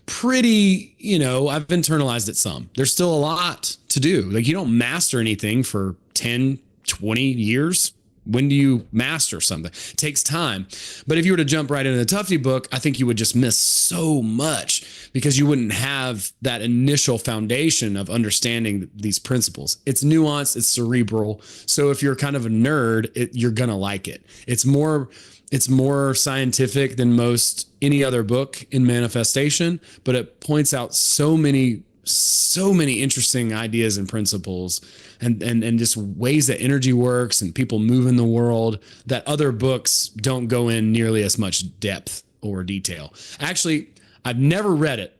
internalized it some. There's still a lot to do. Like, you don't master anything for 10, 20 years. When do you master something? It takes time. But if you were to jump right into the Tufty book, I think you would just miss so much, because you wouldn't have that initial foundation of understanding these principles. It's nuanced, it's cerebral. So if you're kind of a nerd, you're going to like it. It's more scientific than most any other book in manifestation, but it points out so many interesting ideas and principles and just ways that energy works and people move in the world that other books don't go in nearly as much depth or detail. Actually, I've never read it,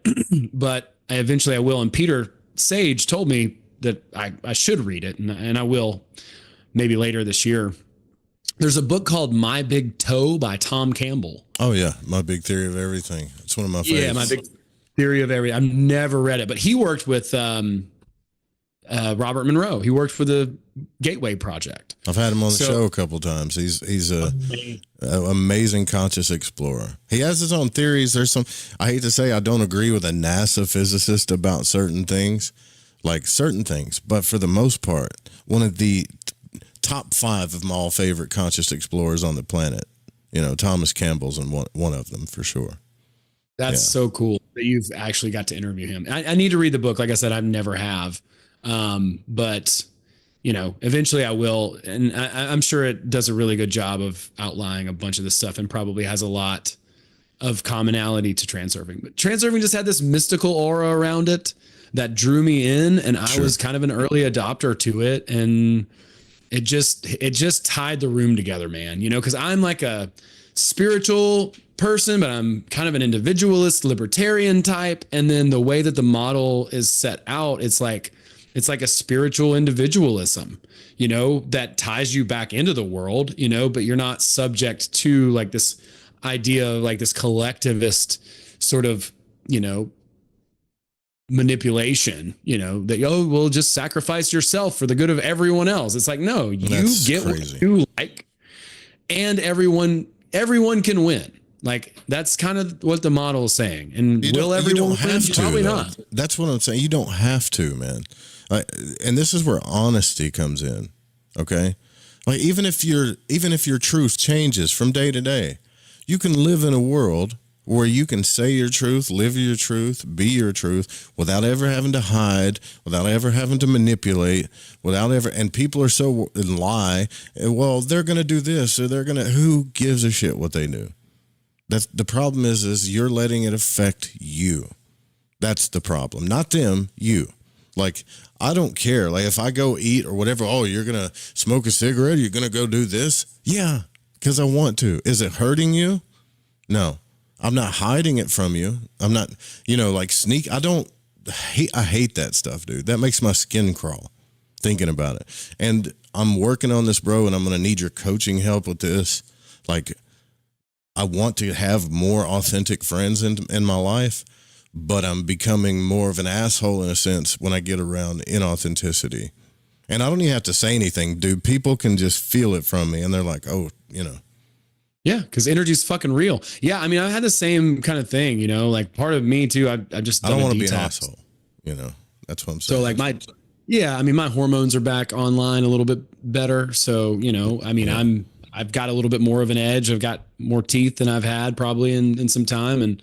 but eventually I will. And Peter Sage told me that I should read it, and I will maybe later this year. There's a book called My Big Toe by Tom Campbell. Oh yeah. My Big Theory of Everything. It's one of my favorites. Yeah. My Big Theory of Everything. I've never read it, but he worked with Robert Monroe. He worked for the Gateway Project. I've had him on the show a couple of times. He's a amazing conscious explorer. He has his own theories. There's some, I hate to say, I don't agree with a NASA physicist about certain things, but for the most part, one of the top 5 of my all favorite conscious explorers on the planet. You know, Thomas Campbell's and one of them for sure. That's so cool that you've actually got to interview him. I need to read the book. Like I said, I've never have. But you know, eventually I will. And I'm sure it does a really good job of outlining a bunch of this stuff and probably has a lot of commonality to transurfing. But transurfing just had this mystical aura around it that drew me in, and I was kind of an early adopter to it. And it just tied the room together, man. You know, because I'm like a spiritual person, but I'm kind of an individualist, libertarian type. And then the way that the model is set out, it's like a spiritual individualism, you know, that ties you back into the world, you know, but you're not subject to like this idea of like this collectivist sort of, you know, manipulation, you know, that, oh, well, just sacrifice yourself for the good of everyone else. It's like, no, you get crazy. What you like, and everyone can win. Like, that's kind of what the model is saying. And will everyone win? Probably not. That's what I'm saying. You don't have to, man. And this is where honesty comes in. Okay. Like, even if your truth changes from day to day, you can live in a world where you can say your truth, live your truth, be your truth without ever having to hide, without ever having to manipulate, and people are so lie. Well, they're going to do this, or who gives a shit what they do? That's the problem is you're letting it affect you. That's the problem. Not them, you. Like, I don't care. Like, if I go eat or whatever, oh, you're going to smoke a cigarette? You're going to go do this? Yeah, because I want to. Is it hurting you? No. I'm not hiding it from you. I'm not, you know, like I hate that stuff, dude. That makes my skin crawl thinking about it. And I'm working on this, bro, and I'm going to need your coaching help with this. Like, I want to have more authentic friends in my life, but I'm becoming more of an asshole in a sense when I get around inauthenticity. And I don't even have to say anything, dude. People can just feel it from me, and they're like, oh, you know. Yeah, because energy is fucking real. Yeah, I mean, I had the same kind of thing, you know, like part of me too. I don't want to be an asshole, you know. That's what I'm saying. So like my hormones are back online a little bit better. So, you know, I mean, I've got a little bit more of an edge. I've got more teeth than I've had probably in some time, and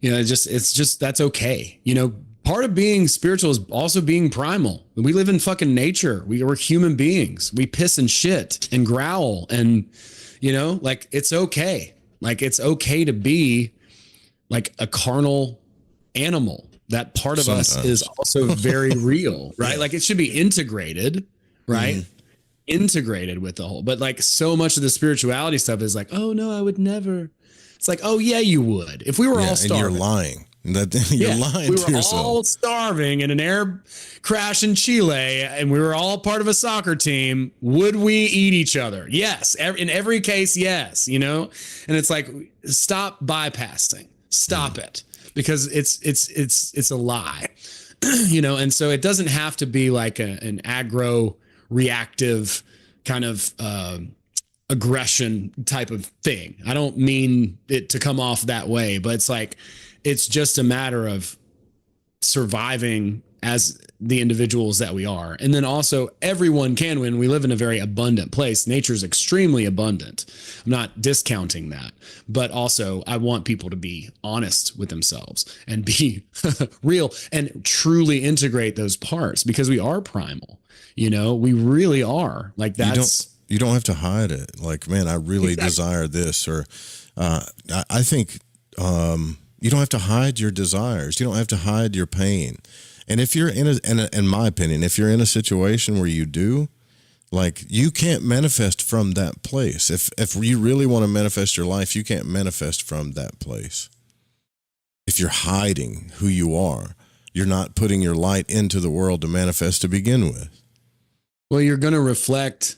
you know, it's just that's okay. You know, part of being spiritual is also being primal. We live in fucking nature. We're human beings. We piss and shit and growl and. You know, like, it's okay. Like, it's okay to be like a carnal animal. That part of us is also very real, right? Yeah. Like, it should be integrated, right? Mm-hmm. Integrated with the whole, but like so much of the spirituality stuff is like, oh no, I would never. It's like, oh yeah, you would. If we were all starving. And you're lying. You're lying to yourself. We were all starving in an air crash in Chile, and we were all part of a soccer team. Would we eat each other? Yes. In every case, yes. You know, and it's like, stop bypassing. Stop it, because it's a lie. You know, and so it doesn't have to be like an aggro reactive kind of aggression type of thing. I don't mean it to come off that way, but it's like, it's just a matter of surviving as the individuals that we are. And then also, everyone can win. We live in a very abundant place. Nature is extremely abundant. I'm not discounting that, but also I want people to be honest with themselves and be real and truly integrate those parts, because we are primal. You know, we really are. Like, that's, you don't have to hide it. Like, man, I really desire this, or I think you don't have to hide your desires. You don't have to hide your pain. And if you're in my opinion, if you're in a situation where you do, like, you can't manifest from that place. If you really want to manifest your life, you can't manifest from that place. If you're hiding who you are, you're not putting your light into the world to manifest to begin with. Well, you're going to reflect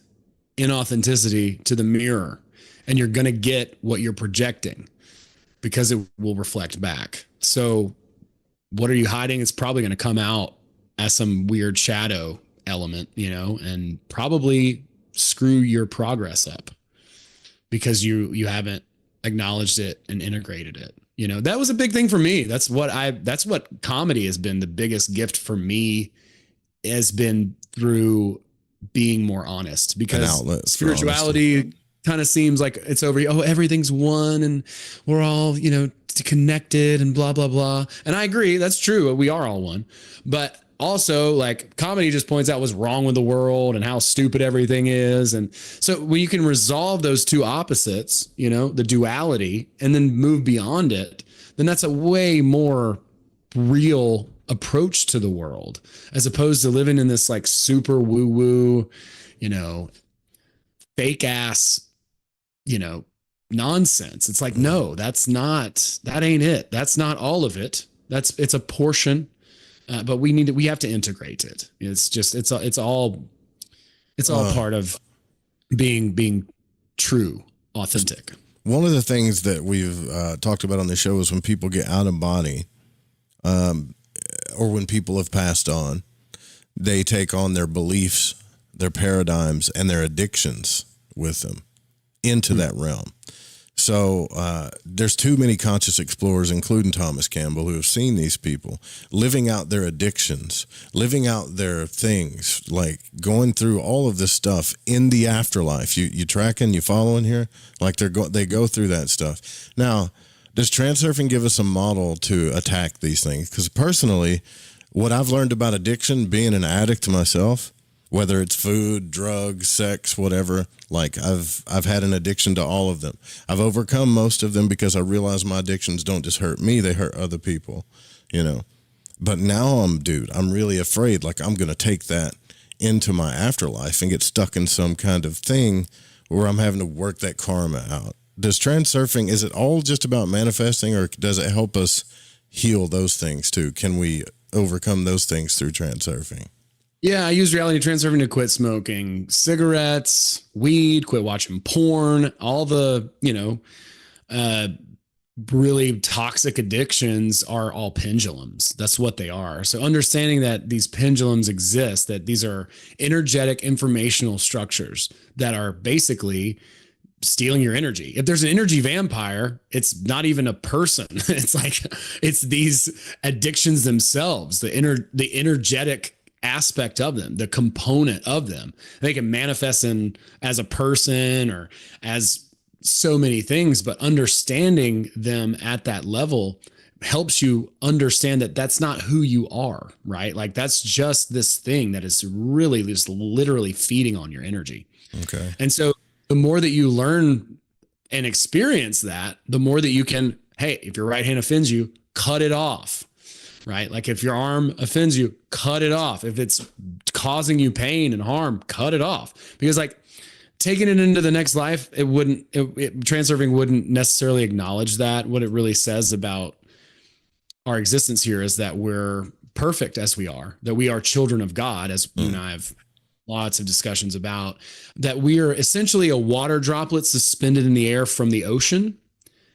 inauthenticity to the mirror, and you're going to get what you're projecting, because it will reflect back. So what are you hiding? It's probably going to come out as some weird shadow element, you know, and probably screw your progress up because you haven't acknowledged it and integrated it. You know, that was a big thing for me. That's what comedy has been. The biggest gift for me has been through being more honest, because outlet for spirituality kind of seems like it's over. Oh, everything's one and we're all, connected and blah, blah, blah. And I agree. That's true. We are all one, but also like comedy just points out what's wrong with the world and how stupid everything is. And so when you can resolve those two opposites, the duality, and then move beyond it, then that's a way more real approach to the world, as opposed to living in this like super woo woo, fake ass, nonsense. It's like, no, that ain't it. That's not all of it. It's a portion, but we have to integrate it. It's all part of being true, authentic. One of the things that we've talked about on the show is when people get out of body, or when people have passed on, they take on their beliefs, their paradigms, and their addictions with them into that realm. So there's too many conscious explorers, including Thomas Campbell, who have seen these people living out their addictions, living out their things, like going through all of this stuff in the afterlife. You tracking, you following here? Like they go through that stuff. Now, does transurfing give us a model to attack these things? Because personally, what I've learned about addiction, being an addict myself, whether it's food, drugs, sex, whatever, like I've had an addiction to all of them. I've overcome most of them because I realize my addictions don't just hurt me, they hurt other people, But now I'm really afraid, like I'm going to take that into my afterlife and get stuck in some kind of thing where I'm having to work that karma out. Does transurfing, is it all just about manifesting, or does it help us heal those things too? Can we overcome those things through transurfing? Yeah, I use reality transurfing to quit smoking cigarettes, weed, quit watching porn, all the, really toxic addictions are all pendulums. That's what they are. So understanding that these pendulums exist, that these are energetic informational structures that are basically stealing your energy. If there's an energy vampire, it's not even a person. It's these addictions themselves, the energetic aspect of them, the component of them. They can manifest as a person or as so many things, but understanding them at that level helps you understand that that's not who you are, right? Like that's just this thing that is really just literally feeding on your energy. Okay. And so the more that you learn and experience that, the more that you can, hey, if your right hand offends you, cut it off, right? Like if your arm offends you, cut it off. If it's causing you pain and harm, cut it off. Because like taking it into the next life, transurfing wouldn't necessarily acknowledge that. What it really says about our existence here is that we're perfect as we are, that we are children of God, as you and I have lots of discussions about, that we are essentially a water droplet suspended in the air from the ocean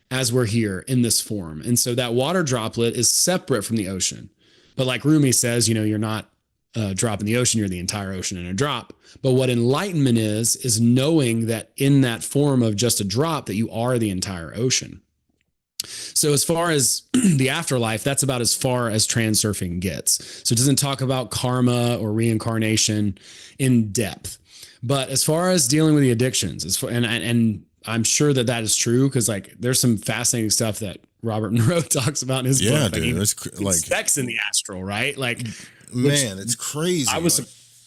as we're here in this form. And so that water droplet is separate from the ocean. But like Rumi says, you're not a drop in the ocean, you're the entire ocean in a drop. But what enlightenment is knowing that in that form of just a drop, that you are the entire ocean. So as far as the afterlife, that's about as far as transurfing gets. So it doesn't talk about karma or reincarnation in depth. But as far as dealing with the addictions, and I'm sure that is true, because like there's some fascinating stuff that Robert Monroe talks about in his book. Yeah, dude, it's like sex in the astral, right? Like, man, it's crazy. I was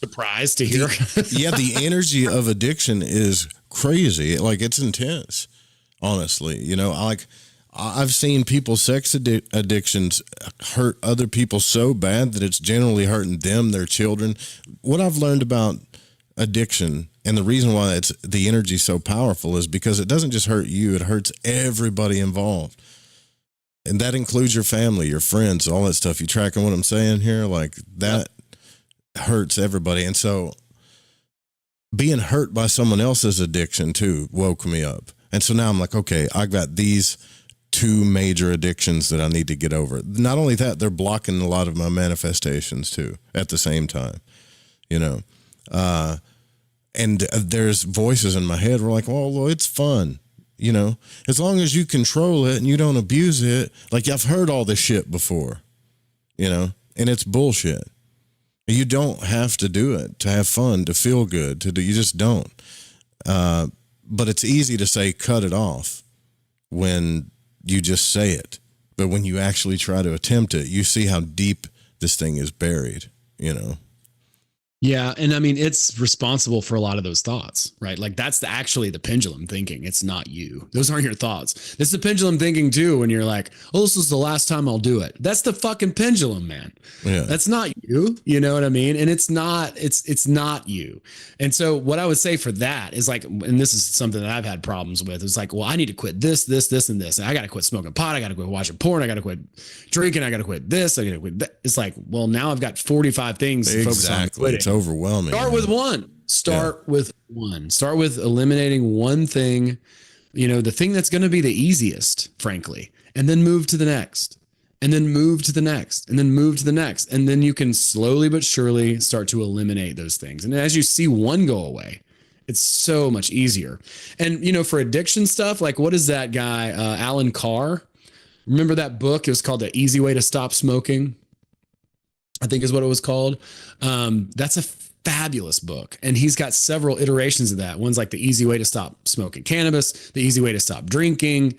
surprised to hear. The energy of addiction is crazy. Like it's intense, honestly. I've seen people's sex addictions hurt other people so bad that it's generally hurting them, their children. What I've learned about addiction, and the reason why the energy is so powerful, is because it doesn't just hurt you, it hurts everybody involved. And that includes your family, your friends, all that stuff. You tracking what I'm saying here? Like that hurts everybody. And so being hurt by someone else's addiction too woke me up. And so now I'm like, okay, I got these two major addictions that I need to get over. Not only that, they're blocking a lot of my manifestations too at the same time, and there's voices in my head where like, well, it's fun, as long as you control it and you don't abuse it. Like I've heard all this shit before, and it's bullshit. You don't have to do it to have fun, to feel good, you just don't. But it's easy to say cut it off when you just say it. But when you actually try to attempt it, you see how deep this thing is buried, you know? Yeah. And I mean, it's responsible for a lot of those thoughts, right? Like that's actually the pendulum thinking. It's not you. Those aren't your thoughts. It's the pendulum thinking too. When you're like, oh, this is the last time I'll do it. That's the fucking pendulum, man. Yeah. That's not you. You know what I mean? And it's not you. And so what I would say for that is like, and this is something that I've had problems with. It's like, well, I need to quit this, and this. And I got to quit smoking pot. I got to quit watching porn. I got to quit drinking. I got to quit this. I got to quit that. It's like, well, now I've got 45 things to focus on quitting. It's overwhelming. Start with one. Start with one. Start with eliminating one thing, the thing that's going to be the easiest, frankly, and then move to the next, and then move to the next, and then move to the next. And then you can slowly but surely start to eliminate those things. And as you see one go away, it's so much easier. And, for addiction stuff, like what is that guy, Alan Carr? Remember that book? It was called The Easy Way to Stop Smoking, I think is what it was called. That's a fabulous book. And he's got several iterations of that. One's like The Easy Way to Stop Smoking Cannabis, The Easy Way to Stop Drinking.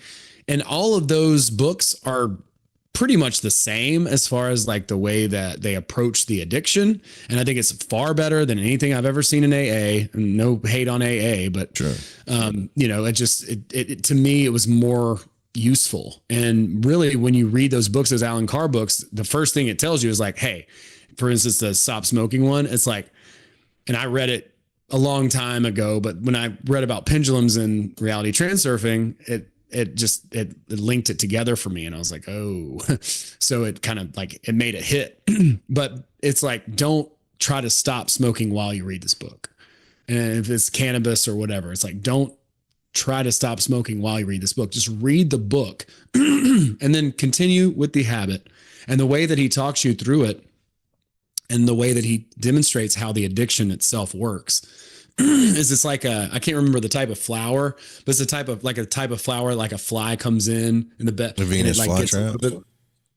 And all of those books are pretty much the same as far as like the way that they approach the addiction. And I think it's far better than anything I've ever seen in AA. And no hate on AA, but sure. To me, it was more useful. And really, when you read those books, those Alan Carr books, the first thing it tells you is like, hey, for instance, the Stop Smoking one, it's like, and I read it a long time ago, but when I read about pendulums and reality transurfing, it linked it together for me. And I was like, oh, so it kind of like, it made it hit, but it's like, don't try to stop smoking while you read this book. And if it's cannabis or whatever, it's like, don't try to stop smoking while you read this book. Just read the book and then continue with the habit. And the way that he talks you through it and the way that he demonstrates how the addiction itself works is it's like I can't remember the type of flower, but it's a type of flower, like a fly comes in the bed. The Venus flytrap.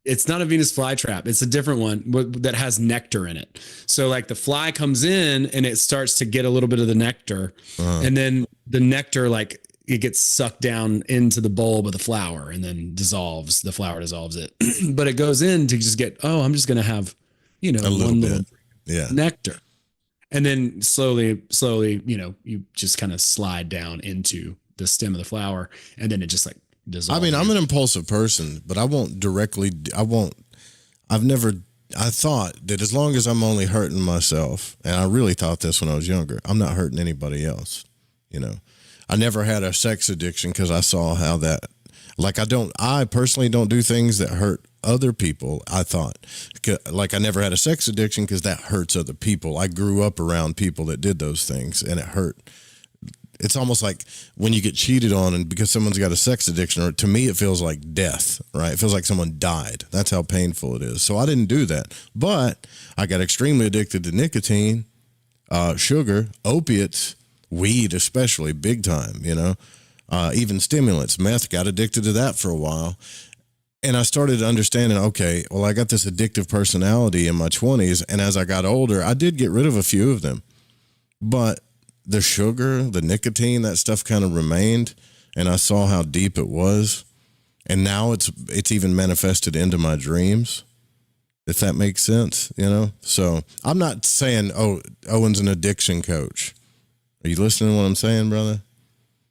It's not a Venus flytrap. It's a different one that has nectar in it. So like the fly comes in and it starts to get a little bit of the nectar, and then the nectar, like it gets sucked down into the bulb of the flower and then dissolves. The flower dissolves it, but it goes in to just get, oh, I'm just going to have, a little bit, nectar. And then slowly, you just kind of slide down into the stem of the flower, and then it just like dissolves. I mean, I'm an impulsive person, but I thought that as long as I'm only hurting myself, and I really thought this when I was younger, I'm not hurting anybody else. I never had a sex addiction because I saw how that, like, I personally don't do things that hurt other people. I thought, like, I never had a sex addiction because that hurts other people. I grew up around people that did those things and it hurt. It's almost like when you get cheated on and because someone's got a sex addiction, or to me, it feels like death, right? It feels like someone died. That's how painful it is. So I didn't do that, but I got extremely addicted to nicotine, sugar, opiates, weed, especially big time, even stimulants, meth, got addicted to that for a while. And I started understanding, okay, well, I got this addictive personality in my 20s. And as I got older, I did get rid of a few of them. But the sugar, the nicotine, that stuff kind of remained. And I saw how deep it was. And now it's even manifested into my dreams, if that makes sense, So I'm not saying, oh, Owen's an addiction coach. Are you listening to what I'm saying, brother?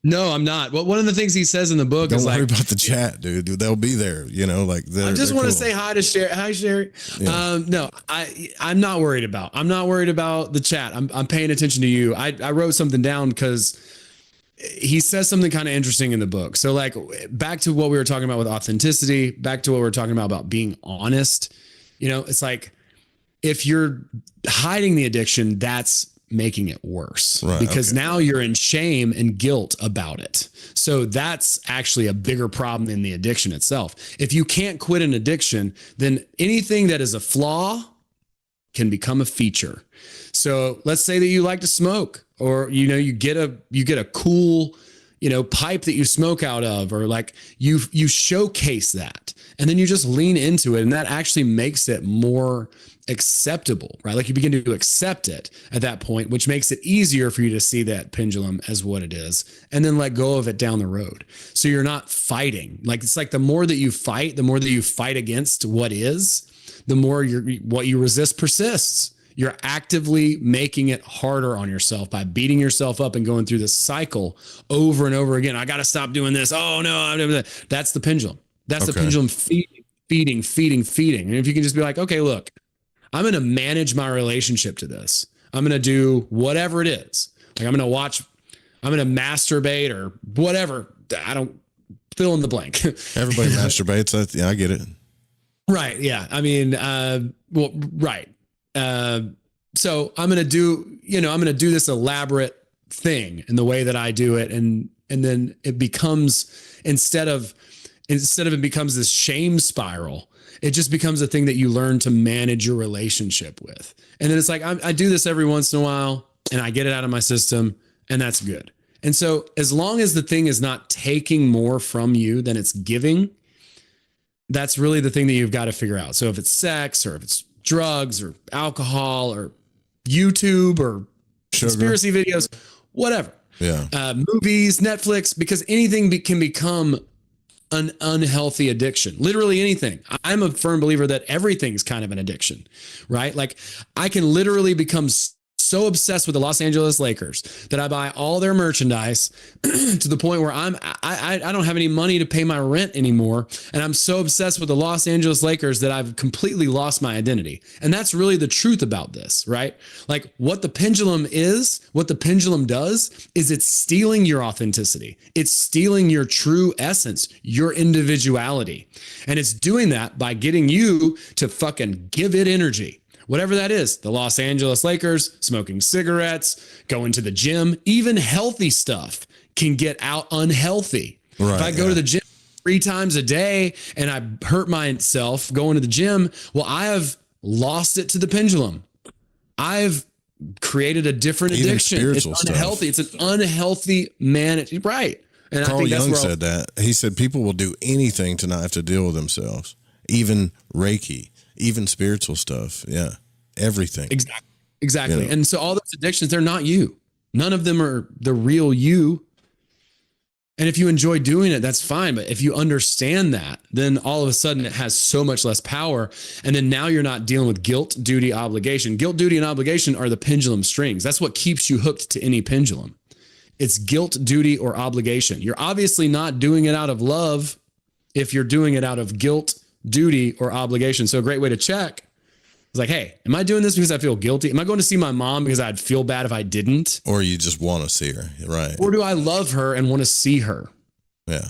No, I'm not. Well, one of the things he says in the book is like, don't worry about the chat, dude. They'll be there, like I just want to say hi to Sherry. Hi, Sherry. Yeah. No, I'm not worried about the chat. I'm paying attention to you. I wrote something down because he says something kind of interesting in the book. So like back to what we were talking about with authenticity, back to what we were talking about being honest, it's like if you're hiding the addiction, that's making it worse, right? Because now you're in shame and guilt about it. So that's actually a bigger problem than the addiction itself. If you can't quit an addiction, then anything that is a flaw can become a feature. So let's say that you like to smoke, or you get a cool, pipe that you smoke out of, or like you showcase that, and then you just lean into it, and that actually makes it more acceptable, right? Like you begin to accept it at that point, which makes it easier for you to see that pendulum as what it is, and then let go of it down the road. So you're not fighting. Like it's like the more that you fight against what is, the more what you resist persists. You're actively making it harder on yourself by beating yourself up and going through this cycle over and over again. I got to stop doing this. Oh no, I'm doing that. That's the pendulum. That's the pendulum feeding. And if you can just be like, okay, look, I'm going to manage my relationship to this. I'm going to do whatever it is. Like I'm going to masturbate or whatever. I don't fill in the blank. Everybody masturbates. Yeah, I get it. Right. Yeah. I mean, right. So I'm going to do this elaborate thing in the way that I do it. And then it becomes, instead of it becomes this shame spiral, it just becomes a thing that you learn to manage your relationship with. And then it's like, I do this every once in a while and I get it out of my system, and that's good. And so as long as the thing is not taking more from you than it's giving, that's really the thing that you've got to figure out. So if it's sex, or if it's drugs or alcohol or YouTube or conspiracy videos, whatever. Yeah. Movies, Netflix, because anything can become an unhealthy addiction. Literally anything. I'm a firm believer that everything's kind of an addiction, right? Like I can literally become so obsessed with the Los Angeles Lakers that I buy all their merchandise to the point where I don't have any money to pay my rent anymore. And I'm so obsessed with the Los Angeles Lakers that I've completely lost my identity. And that's really the truth about this, right? Like what the pendulum does is it's stealing your authenticity. It's stealing your true essence, your individuality. And it's doing that by getting you to fucking give it energy. Whatever that is, the Los Angeles Lakers, smoking cigarettes, going to the gym, even healthy stuff can get out unhealthy. Right, if I go to the gym 3 times a day and I hurt myself going to the gym, well, I have lost it to the pendulum. I've created a different addiction. It's unhealthy. Stuff. It's an unhealthy management. Right. And Carl Jung said that. He said people will do anything to not have to deal with themselves, even Reiki. Even spiritual stuff. Yeah. Everything. Exactly. You know? And so all those addictions, they're not you. None of them are the real you. And if you enjoy doing it, that's fine. But if you understand that, then all of a sudden it has so much less power. And then now you're not dealing with guilt, duty, obligation. Guilt, duty, and obligation are the pendulum strings. That's what keeps you hooked to any pendulum. It's guilt, duty, or obligation. You're obviously not doing it out of love if you're doing it out of guilt, duty, or obligation. So a great way to check is like, hey, am I doing this because I feel guilty? Am I going to see my mom because I'd feel bad if I didn't? Or you just want to see her, right? Or do I love her and want to see her? Yeah.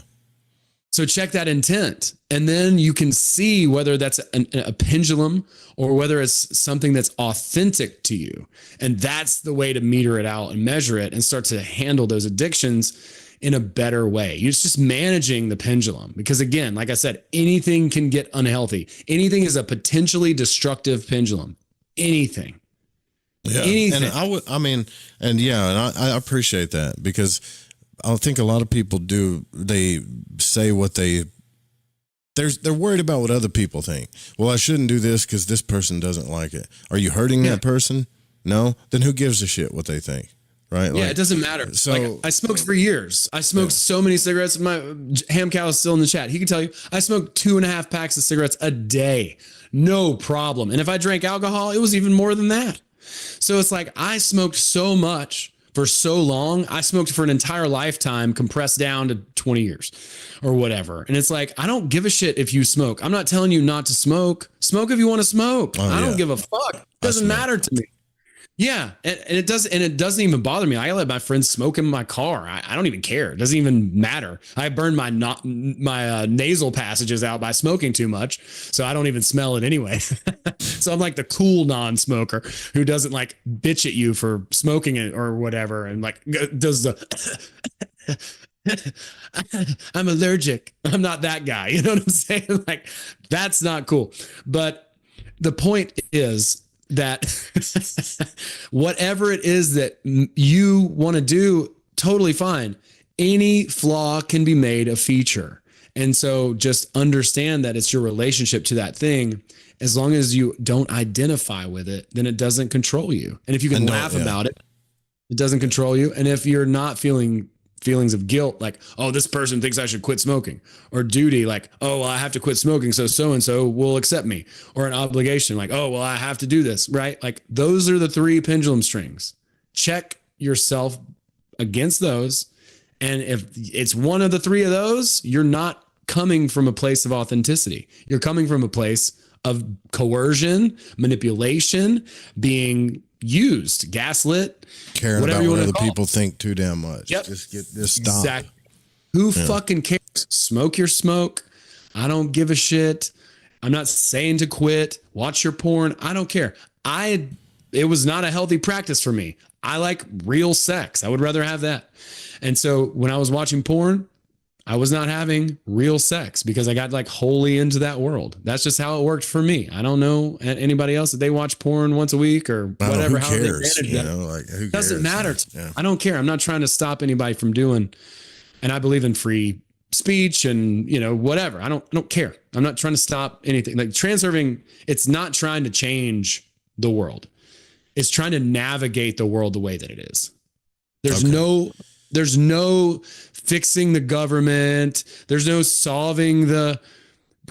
So check that intent. And then you can see whether that's a pendulum or whether it's something that's authentic to you. And that's the way to meter it out and measure it and start to handle those addictions in a better way. It's just managing the pendulum, because again, like I said, anything can get unhealthy. Anything is a potentially destructive pendulum. Anything. Yeah. Anything. And I appreciate that, because I think a lot of people they say what they're worried about what other people think. Well, I shouldn't do this because this person doesn't like it. Are you hurting that person? No? Then who gives a shit what they think? Right? Yeah, it doesn't matter. So like, I smoked for years. I smoked so many cigarettes. My ham cow is still in the chat. He can tell you I smoked 2.5 packs of cigarettes a day. No problem. And if I drank alcohol, it was even more than that. So it's like I smoked so much for so long. I smoked for an entire lifetime compressed down to 20 years or whatever. And it's like, I don't give a shit if you smoke. I'm not telling you not to smoke. Smoke if you want to smoke. I don't give a fuck. It doesn't matter to me. Yeah. And it doesn't even bother me. I let my friends smoke in my car. I don't even care. It doesn't even matter. I burn my nasal passages out by smoking too much. So I don't even smell it anyway. So I'm like the cool non-smoker who doesn't like bitch at you for smoking it or whatever. And like does the, I'm allergic. I'm not that guy. You know what I'm saying? Like that's not cool. But the point is, that whatever it is that you want to do, totally fine. Any flaw can be made a feature. And so just understand that it's your relationship to that thing. As long as you don't identify with it, then it doesn't control you. And if you can laugh about it, it doesn't control you. And if you're not feeling feelings of guilt, like, oh, this person thinks I should quit smoking, or duty, like, oh, well, I have to quit smoking so and so will accept me, or an obligation, like, oh, well, I have to do this, right? Like, those are the three pendulum strings. Check yourself against those. And if it's one of the three of those, you're not coming from a place of authenticity. You're coming from a place of coercion, manipulation, being used, gaslit, caring about what other people think too damn much. Yep. Just stop. Exactly. Who fucking cares? Smoke your smoke. I don't give a shit. I'm not saying to quit. Watch your porn. I don't care. It was not a healthy practice for me. I like real sex. I would rather have that. And so when I was watching porn, I was not having real sex because I got like wholly into that world. That's just how it worked for me. I don't know anybody else that they watch porn once a week or whatever. Who cares? You know, like, who cares? Doesn't matter. I don't care. I'm not trying to stop anybody from doing, and I believe in free speech and, you know, whatever. I don't care. I'm not trying to stop anything. Like transurfing, it's not trying to change the world. It's trying to navigate the world the way that it is. There's no fixing the government. There's no solving the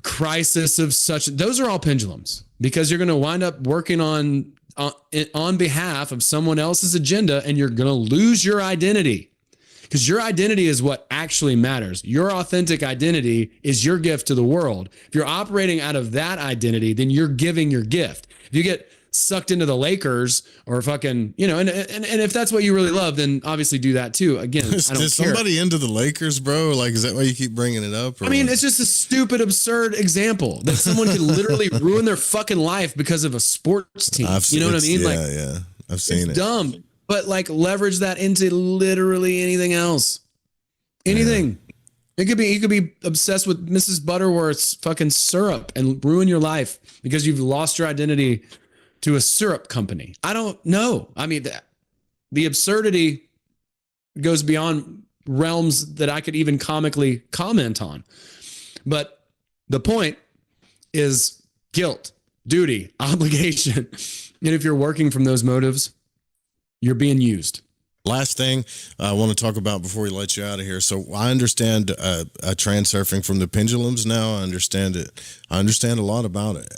crisis of such. Those are all pendulums, because you're going to wind up working on behalf of someone else's agenda, and you're going to lose your identity, because your identity is what actually matters. Your authentic identity is your gift to the world. If you're operating out of that identity, then you're giving your gift. If you get sucked into the Lakers or fucking, you know, and if that's what you really love, then obviously do that too. Again, I don't care. Is somebody into the Lakers, bro? Like, is that why you keep bringing it up? I mean, it's just a stupid, absurd example that someone could literally ruin their fucking life because of a sports team. You know what I mean? Yeah, I've seen it. Dumb, but like leverage that into literally anything else. Anything. Yeah. You could be obsessed with Mrs. Butterworth's fucking syrup and ruin your life because you've lost your identity to a syrup company. I don't know. I mean, the absurdity goes beyond realms that I could even comically comment on. But the point is guilt, duty, obligation. And if you're working from those motives, you're being used. Last thing I want to talk about before we let you out of here. So I understand transurfing from the pendulums now. I understand it. I understand a lot about it.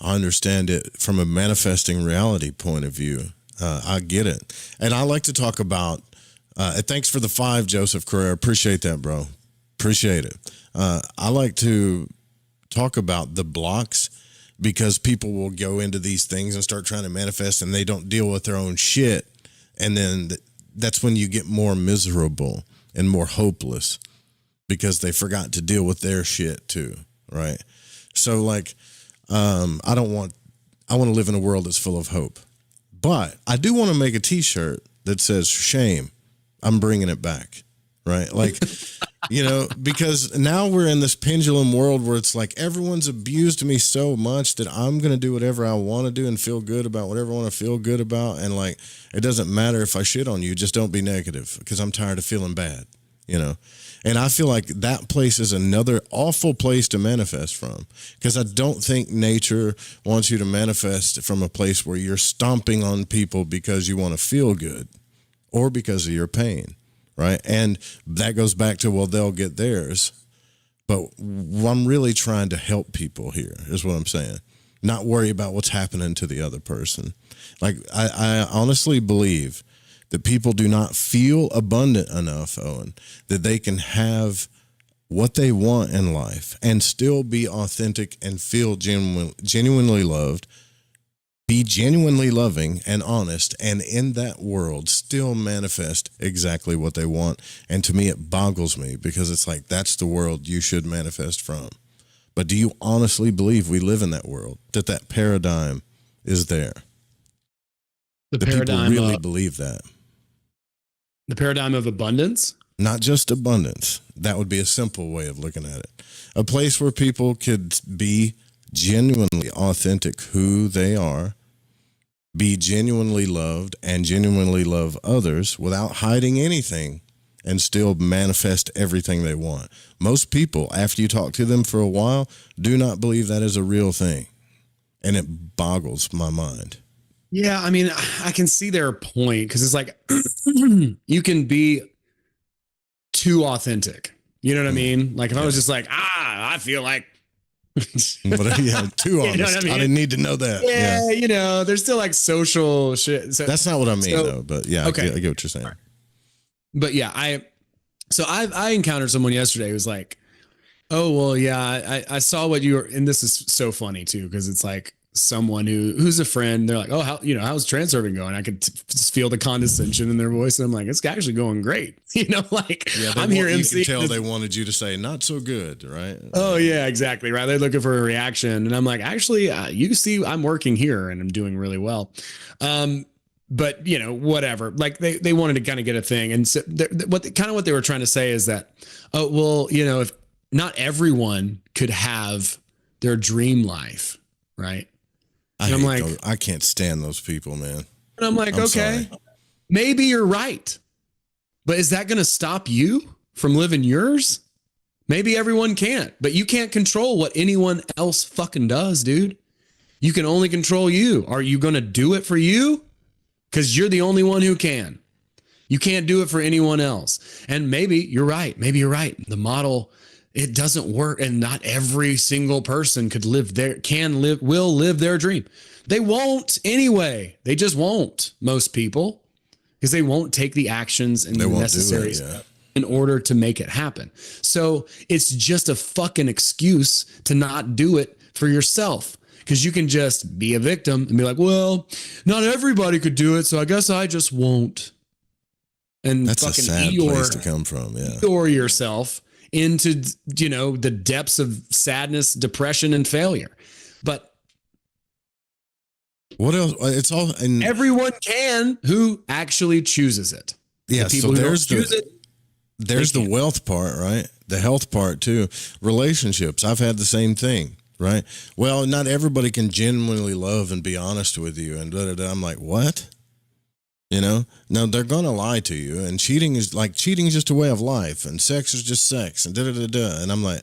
I understand it from a manifesting reality point of view. I get it. And I like to talk about, thanks for the 5, Joseph Carrera. Appreciate that, bro. Appreciate it. I like to talk about the blocks, because people will go into these things and start trying to manifest, and they don't deal with their own shit. And then that's when you get more miserable and more hopeless, because they forgot to deal with their shit too. Right. So like, I want to live in a world that's full of hope, but I do want to make a t-shirt that says shame. I'm bringing it back. Right. Like, you know, because now we're in this pendulum world where it's like everyone's abused me so much that I'm going to do whatever I want to do and feel good about whatever I want to feel good about. And like, it doesn't matter if I shit on you, just don't be negative, because I'm tired of feeling bad, you know? And I feel like that place is another awful place to manifest from, because I don't think nature wants you to manifest from a place where you're stomping on people because you want to feel good or because of your pain. Right. And that goes back to, well, they'll get theirs. But I'm really trying to help people here is what I'm saying. Not worry about what's happening to the other person. Like, I honestly believe that people do not feel abundant enough, Owen, that they can have what they want in life and still be authentic and feel genuinely loved, be genuinely loving and honest, and in that world still manifest exactly what they want. And to me, it boggles me, because it's like, that's the world you should manifest from. But do you honestly believe we live in that world, that paradigm is there? The paradigm people really believe that. The paradigm of abundance? Not just abundance. That would be a simple way of looking at it. A place where people could be genuinely authentic who they are, be genuinely loved, and genuinely love others without hiding anything, and still manifest everything they want. Most people, after you talk to them for a while, do not believe that is a real thing. And it boggles my mind. Yeah, I mean, I can see their point because it's like you can be too authentic. You know what I mean? Like if I was just like, I feel like but yeah, too honest. You know what I mean? I didn't need to know that. Yeah, you know, there's still like social shit. So, that's not what I mean though, but yeah, okay. I get what you're saying. But yeah, I encountered someone yesterday who was like, oh, well, yeah, I saw what you were, and this is so funny too, because it's like someone who's a friend. They're like, oh, how's transurfing going? I could just feel the condescension in their voice. And I'm like, it's actually going great. You know, like I'm here. You can tell they wanted you to say not so good, right? Oh yeah, exactly. Right. They're looking for a reaction. And I'm like, actually, you see, I'm working here and I'm doing really well. But you know, whatever, like they wanted to kind of get a thing. And so what they were trying to say is that, oh, well, you know, if not everyone could have their dream life. Right. I'm like, I can't stand those people, man. And I'm like, okay, maybe you're right. But is that going to stop you from living yours? Maybe everyone can't, but you can't control what anyone else fucking does, dude. You can only control you. Are you going to do it for you? Because you're the only one who can. You can't do it for anyone else. And maybe you're right. Maybe you're right. The model, it doesn't work, and not every single person will live their dream. They won't anyway. They just won't, most people, because they won't take the actions and the necessary in order to make it happen. So it's just a fucking excuse to not do it for yourself, because you can just be a victim and be like, well, not everybody could do it, so I guess I just won't. And that's fucking a sad place to come from. Yeah. Or yourself into, you know, the depths of sadness, depression, and failure. But what else? It's all, and everyone can who actually chooses it. Yeah. So there's the wealth part, right? The health part too. Relationships. I've had the same thing, right? Well, not everybody can genuinely love and be honest with you. And I'm like, what? You know, no, they're going to lie to you, and cheating is just a way of life, and sex is just sex, and And I'm like,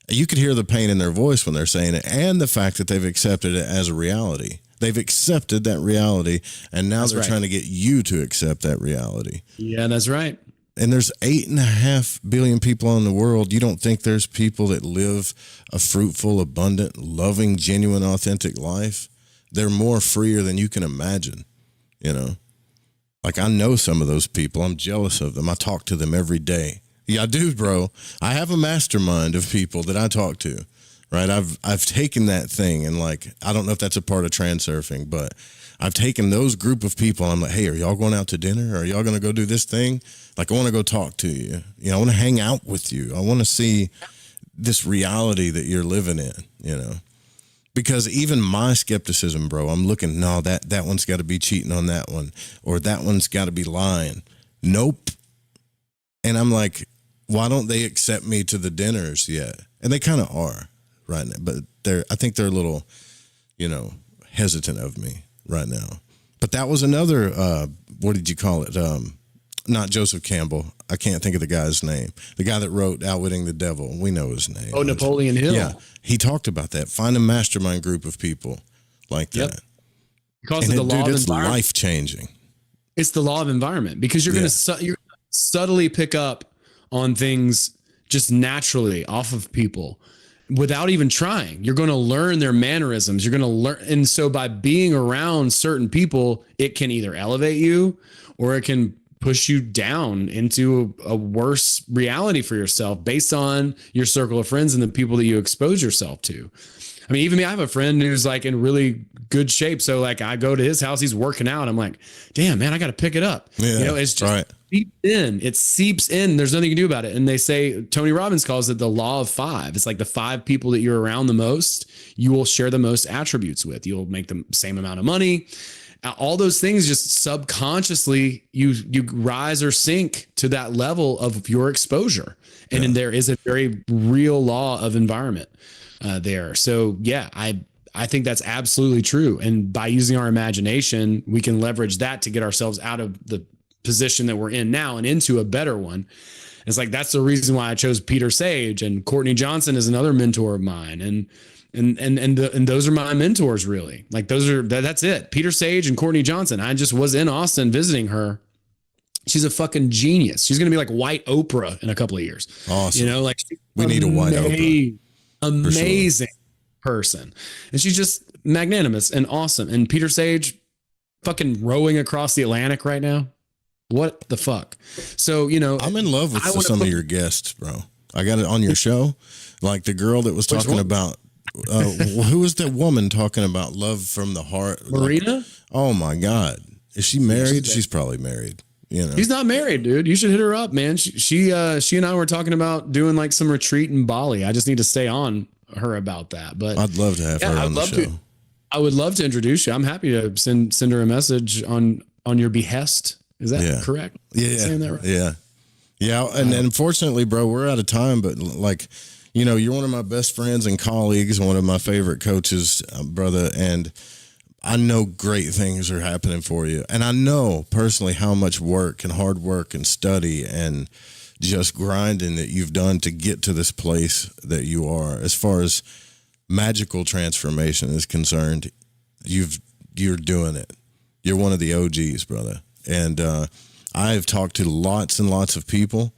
you could hear the pain in their voice when they're saying it, and the fact that they've accepted it as a reality. They've accepted that reality, and now they're trying to get you to accept that reality. Yeah, that's right. And there's 8.5 billion people in the world. You don't think there's people that live a fruitful, abundant, loving, genuine, authentic life? They're more freer than you can imagine, you know? Like, I know some of those people. I'm jealous of them. I talk to them every day. Yeah, I do, bro. I have a mastermind of people that I talk to, right? I've taken that thing, and like, I don't know if that's a part of transurfing, but I've taken those group of people. I'm like, hey, are y'all going out to dinner? Are y'all going to go do this thing? Like, I want to go talk to you. You know, I want to hang out with you. I want to see this reality that you're living in, you know? Because even my skepticism, bro, I'm looking, no, that one's got to be cheating on that one, or that one's got to be lying. Nope. And I'm like, why don't they accept me to the dinners yet? And they kind of are right now, but I think they're a little, you know, hesitant of me right now. But that was another, what did you call it? Not Joseph Campbell. I can't think of the guy's name. The guy that wrote Outwitting the Devil. We know his name. Oh, Napoleon Hill. Yeah. He talked about that. Find a mastermind group of people like that. Because of the law of environment. It's life changing. It's the law of environment, because you're going to subtly pick up on things just naturally off of people without even trying. You're going to learn their mannerisms. You're going to learn. And so by being around certain people, it can either elevate you or it can push you down into a worse reality for yourself based on your circle of friends and the people that you expose yourself to. I mean, even me, I have a friend who's like in really good shape. So like I go to his house, he's working out. I'm like, damn, man, I got to pick it up. Yeah, you know, it's just seeps in. It seeps in. There's nothing you can do about it. And they say, Tony Robbins calls it the law of 5. It's like the 5 people that you're around the most, you will share the most attributes with. You'll make the same amount of money. All those things, just subconsciously, you rise or sink to that level of your exposure. And then there is a very real law of environment there. So yeah, I think that's absolutely true. And by using our imagination, we can leverage that to get ourselves out of the position that we're in now and into a better one. It's like, that's the reason why I chose Peter Sage, and Courtney Johnson is another mentor of mine. And those are my mentors, really. Like, that's it. Peter Sage and Courtney Johnson. I just was in Austin visiting her. She's a fucking genius. She's going to be like white Oprah in a couple of years. Awesome. You know, like, we need a white Oprah. Amazing person. And she's just magnanimous and awesome. And Peter Sage fucking rowing across the Atlantic right now. What the fuck? So, you know, I'm in love with some of your guests, bro. I got it on your show. Like the girl that was talking about, who was that woman talking about love from the heart? Marina? Like, oh my God. Is she married? She's probably married. You know, she's not married, dude. You should hit her up, man. She and I were talking about doing like some retreat in Bali. I just need to stay on her about that. But I'd love to have her on the show. I would love to introduce you. I'm happy to send her a message on your behest. Is that correct? Yeah. Saying that right? Yeah. Yeah. And unfortunately, bro, we're out of time, but like, you know, you're one of my best friends and colleagues, one of my favorite coaches, brother. And I know great things are happening for you. And I know personally how much work and hard work and study and just grinding that you've done to get to this place that you are. As far as magical transformation is concerned, you're doing it. You're one of the OGs, brother. And I've talked to lots and lots of people,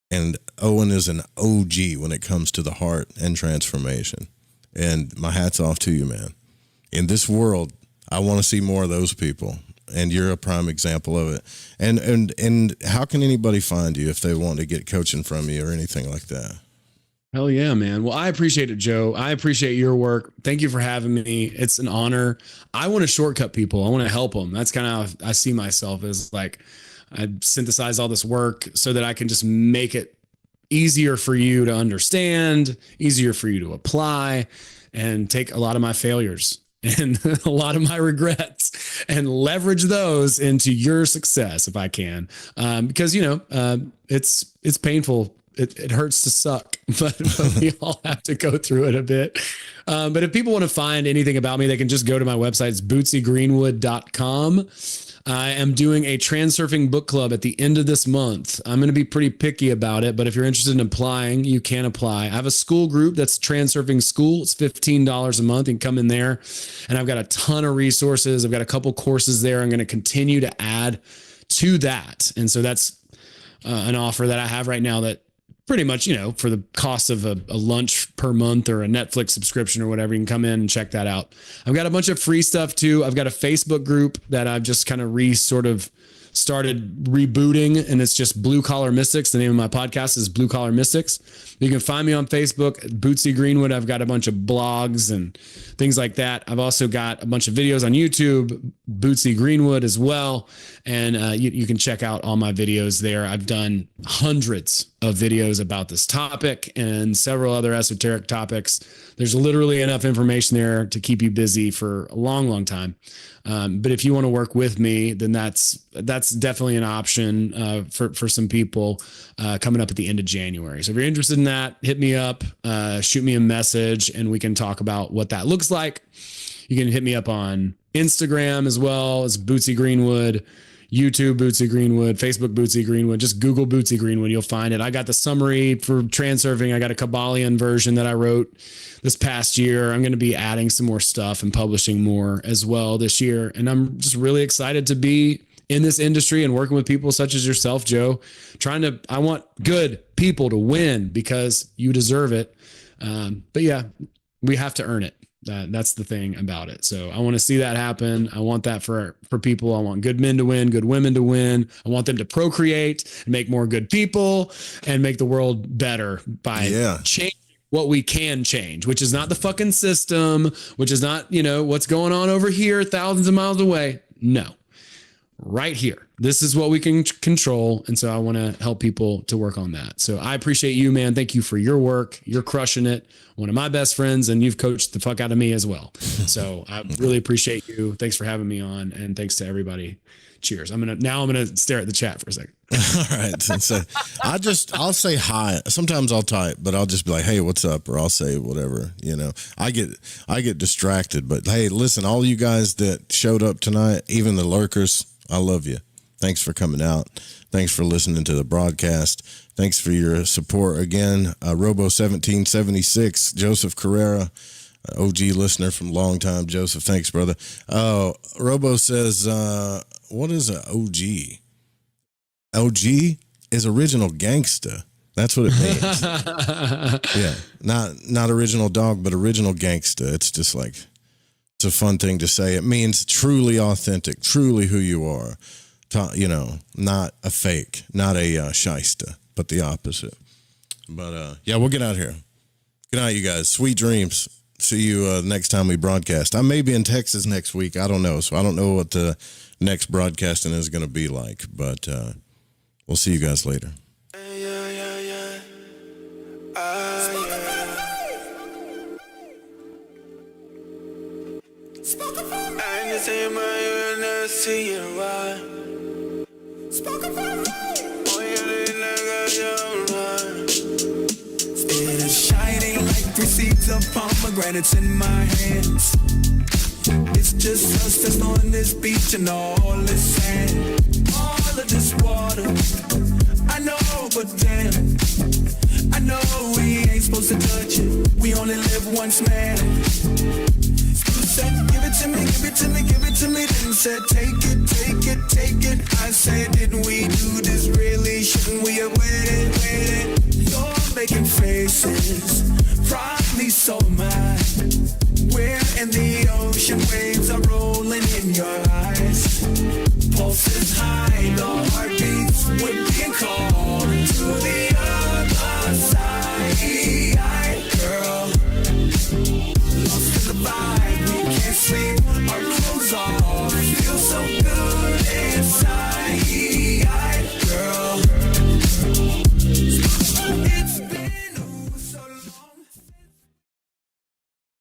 and Owen is an OG when it comes to the heart and transformation. And my hat's off to you, man. In this world, I want to see more of those people, and you're a prime example of it. And how can anybody find you if they want to get coaching from you or anything like that? Hell yeah, man. Well, I appreciate it, Joe. I appreciate your work. Thank you for having me. It's an honor. I want to shortcut people. I want to help them. That's kind of how I see myself, as like, I synthesize all this work so that I can just make it easier for you to understand, easier for you to apply, and take a lot of my failures and a lot of my regrets and leverage those into your success if I can. Because, you know, it's painful. It hurts to suck, but we all have to go through it a bit. But if people want to find anything about me, they can just go to my website. It's bootsygreenwood.com. I am doing a transurfing book club at the end of this month. I'm going to be pretty picky about it, but if you're interested in applying, you can apply. I have a school group that's Transurfing School. It's $15 a month. You can come in there, and I've got a ton of resources. I've got a couple courses there. I'm going to continue to add to that. And so that's an offer that I have right now that pretty much, you know, for the cost of a lunch per month or a Netflix subscription or whatever, you can come in and check that out. I've got a bunch of free stuff too. I've got a Facebook group that I've just kind of started rebooting, and it's just Blue Collar Mystics. The name of my podcast is Blue Collar Mystics. You can find me on Facebook, Bootsy Greenwood. I've got a bunch of blogs and things like that. I've also got a bunch of videos on YouTube, Bootsy Greenwood as well. And you can check out all my videos there. I've done hundreds of videos about this topic and several other esoteric topics. There's literally enough information there to keep you busy for a long, long time. But if you want to work with me, then that's definitely an option for some people coming up at the end of January. So if you're interested in that, hit me up, shoot me a message, and we can talk about what that looks like. You can hit me up on Instagram as well as Bootsy Greenwood, YouTube Bootsy Greenwood, Facebook Bootsy Greenwood. Just Google Bootsy Greenwood, you'll find it. I got the summary for Transurfing. I got a Kabbalion version that I wrote this past year. I'm going to be adding some more stuff and publishing more as well this year. And I'm just really excited to be in this industry and working with people such as yourself, Joe. I want good people to win because you deserve it. But yeah, we have to earn it. That's the thing about it. So I want to see that happen. I want that for people. I want good men to win, good women to win. I want them to procreate and make more good people and make the world better by changing what we can change, which is not the fucking system, which is not, what's going on over here thousands of miles away. No, right here. This is what we can control. And so I want to help people to work on that. So I appreciate you, man. Thank you for your work. You're crushing it. One of my best friends, and you've coached the fuck out of me as well. So I really appreciate you. Thanks for having me on. And thanks to everybody. Cheers. I'm going to stare at the chat for a second. All right. So I'll say hi. Sometimes I'll type, but I'll just be like, hey, what's up? Or I'll say whatever, I get distracted, but hey, listen, all you guys that showed up tonight, even the lurkers, I love you. Thanks for coming out. Thanks for listening to the broadcast. Thanks for your support again. Robo1776, Joseph Carrera, OG listener from long time. Joseph, thanks, brother. Robo says, what is an OG? OG is original gangsta. That's what it means. Yeah, not original dog, but original gangsta. It's just like, it's a fun thing to say. It means truly authentic, truly who you are. You know, not a fake, not a shyster, but the opposite. But yeah, we'll get out here. Good night, you guys. Sweet dreams. See you next time we broadcast. I may be in Texas next week. I don't know. So I don't know what the next broadcasting is going to be like, but we'll see you guys later. It is shining like 3 seeds of pomegranates in my hands. It's just us that's on this beach and all this sand, all of this water. I know, but damn, I know we ain't supposed to touch it. We only live once, man. You said, give it to me, give it to me, give it to me. Then said, take it, take it, take it. I said, didn't we do this really? Shouldn't we have waited? You're making faces, probably so am I. We're in the ocean, waves are rolling in your eyes.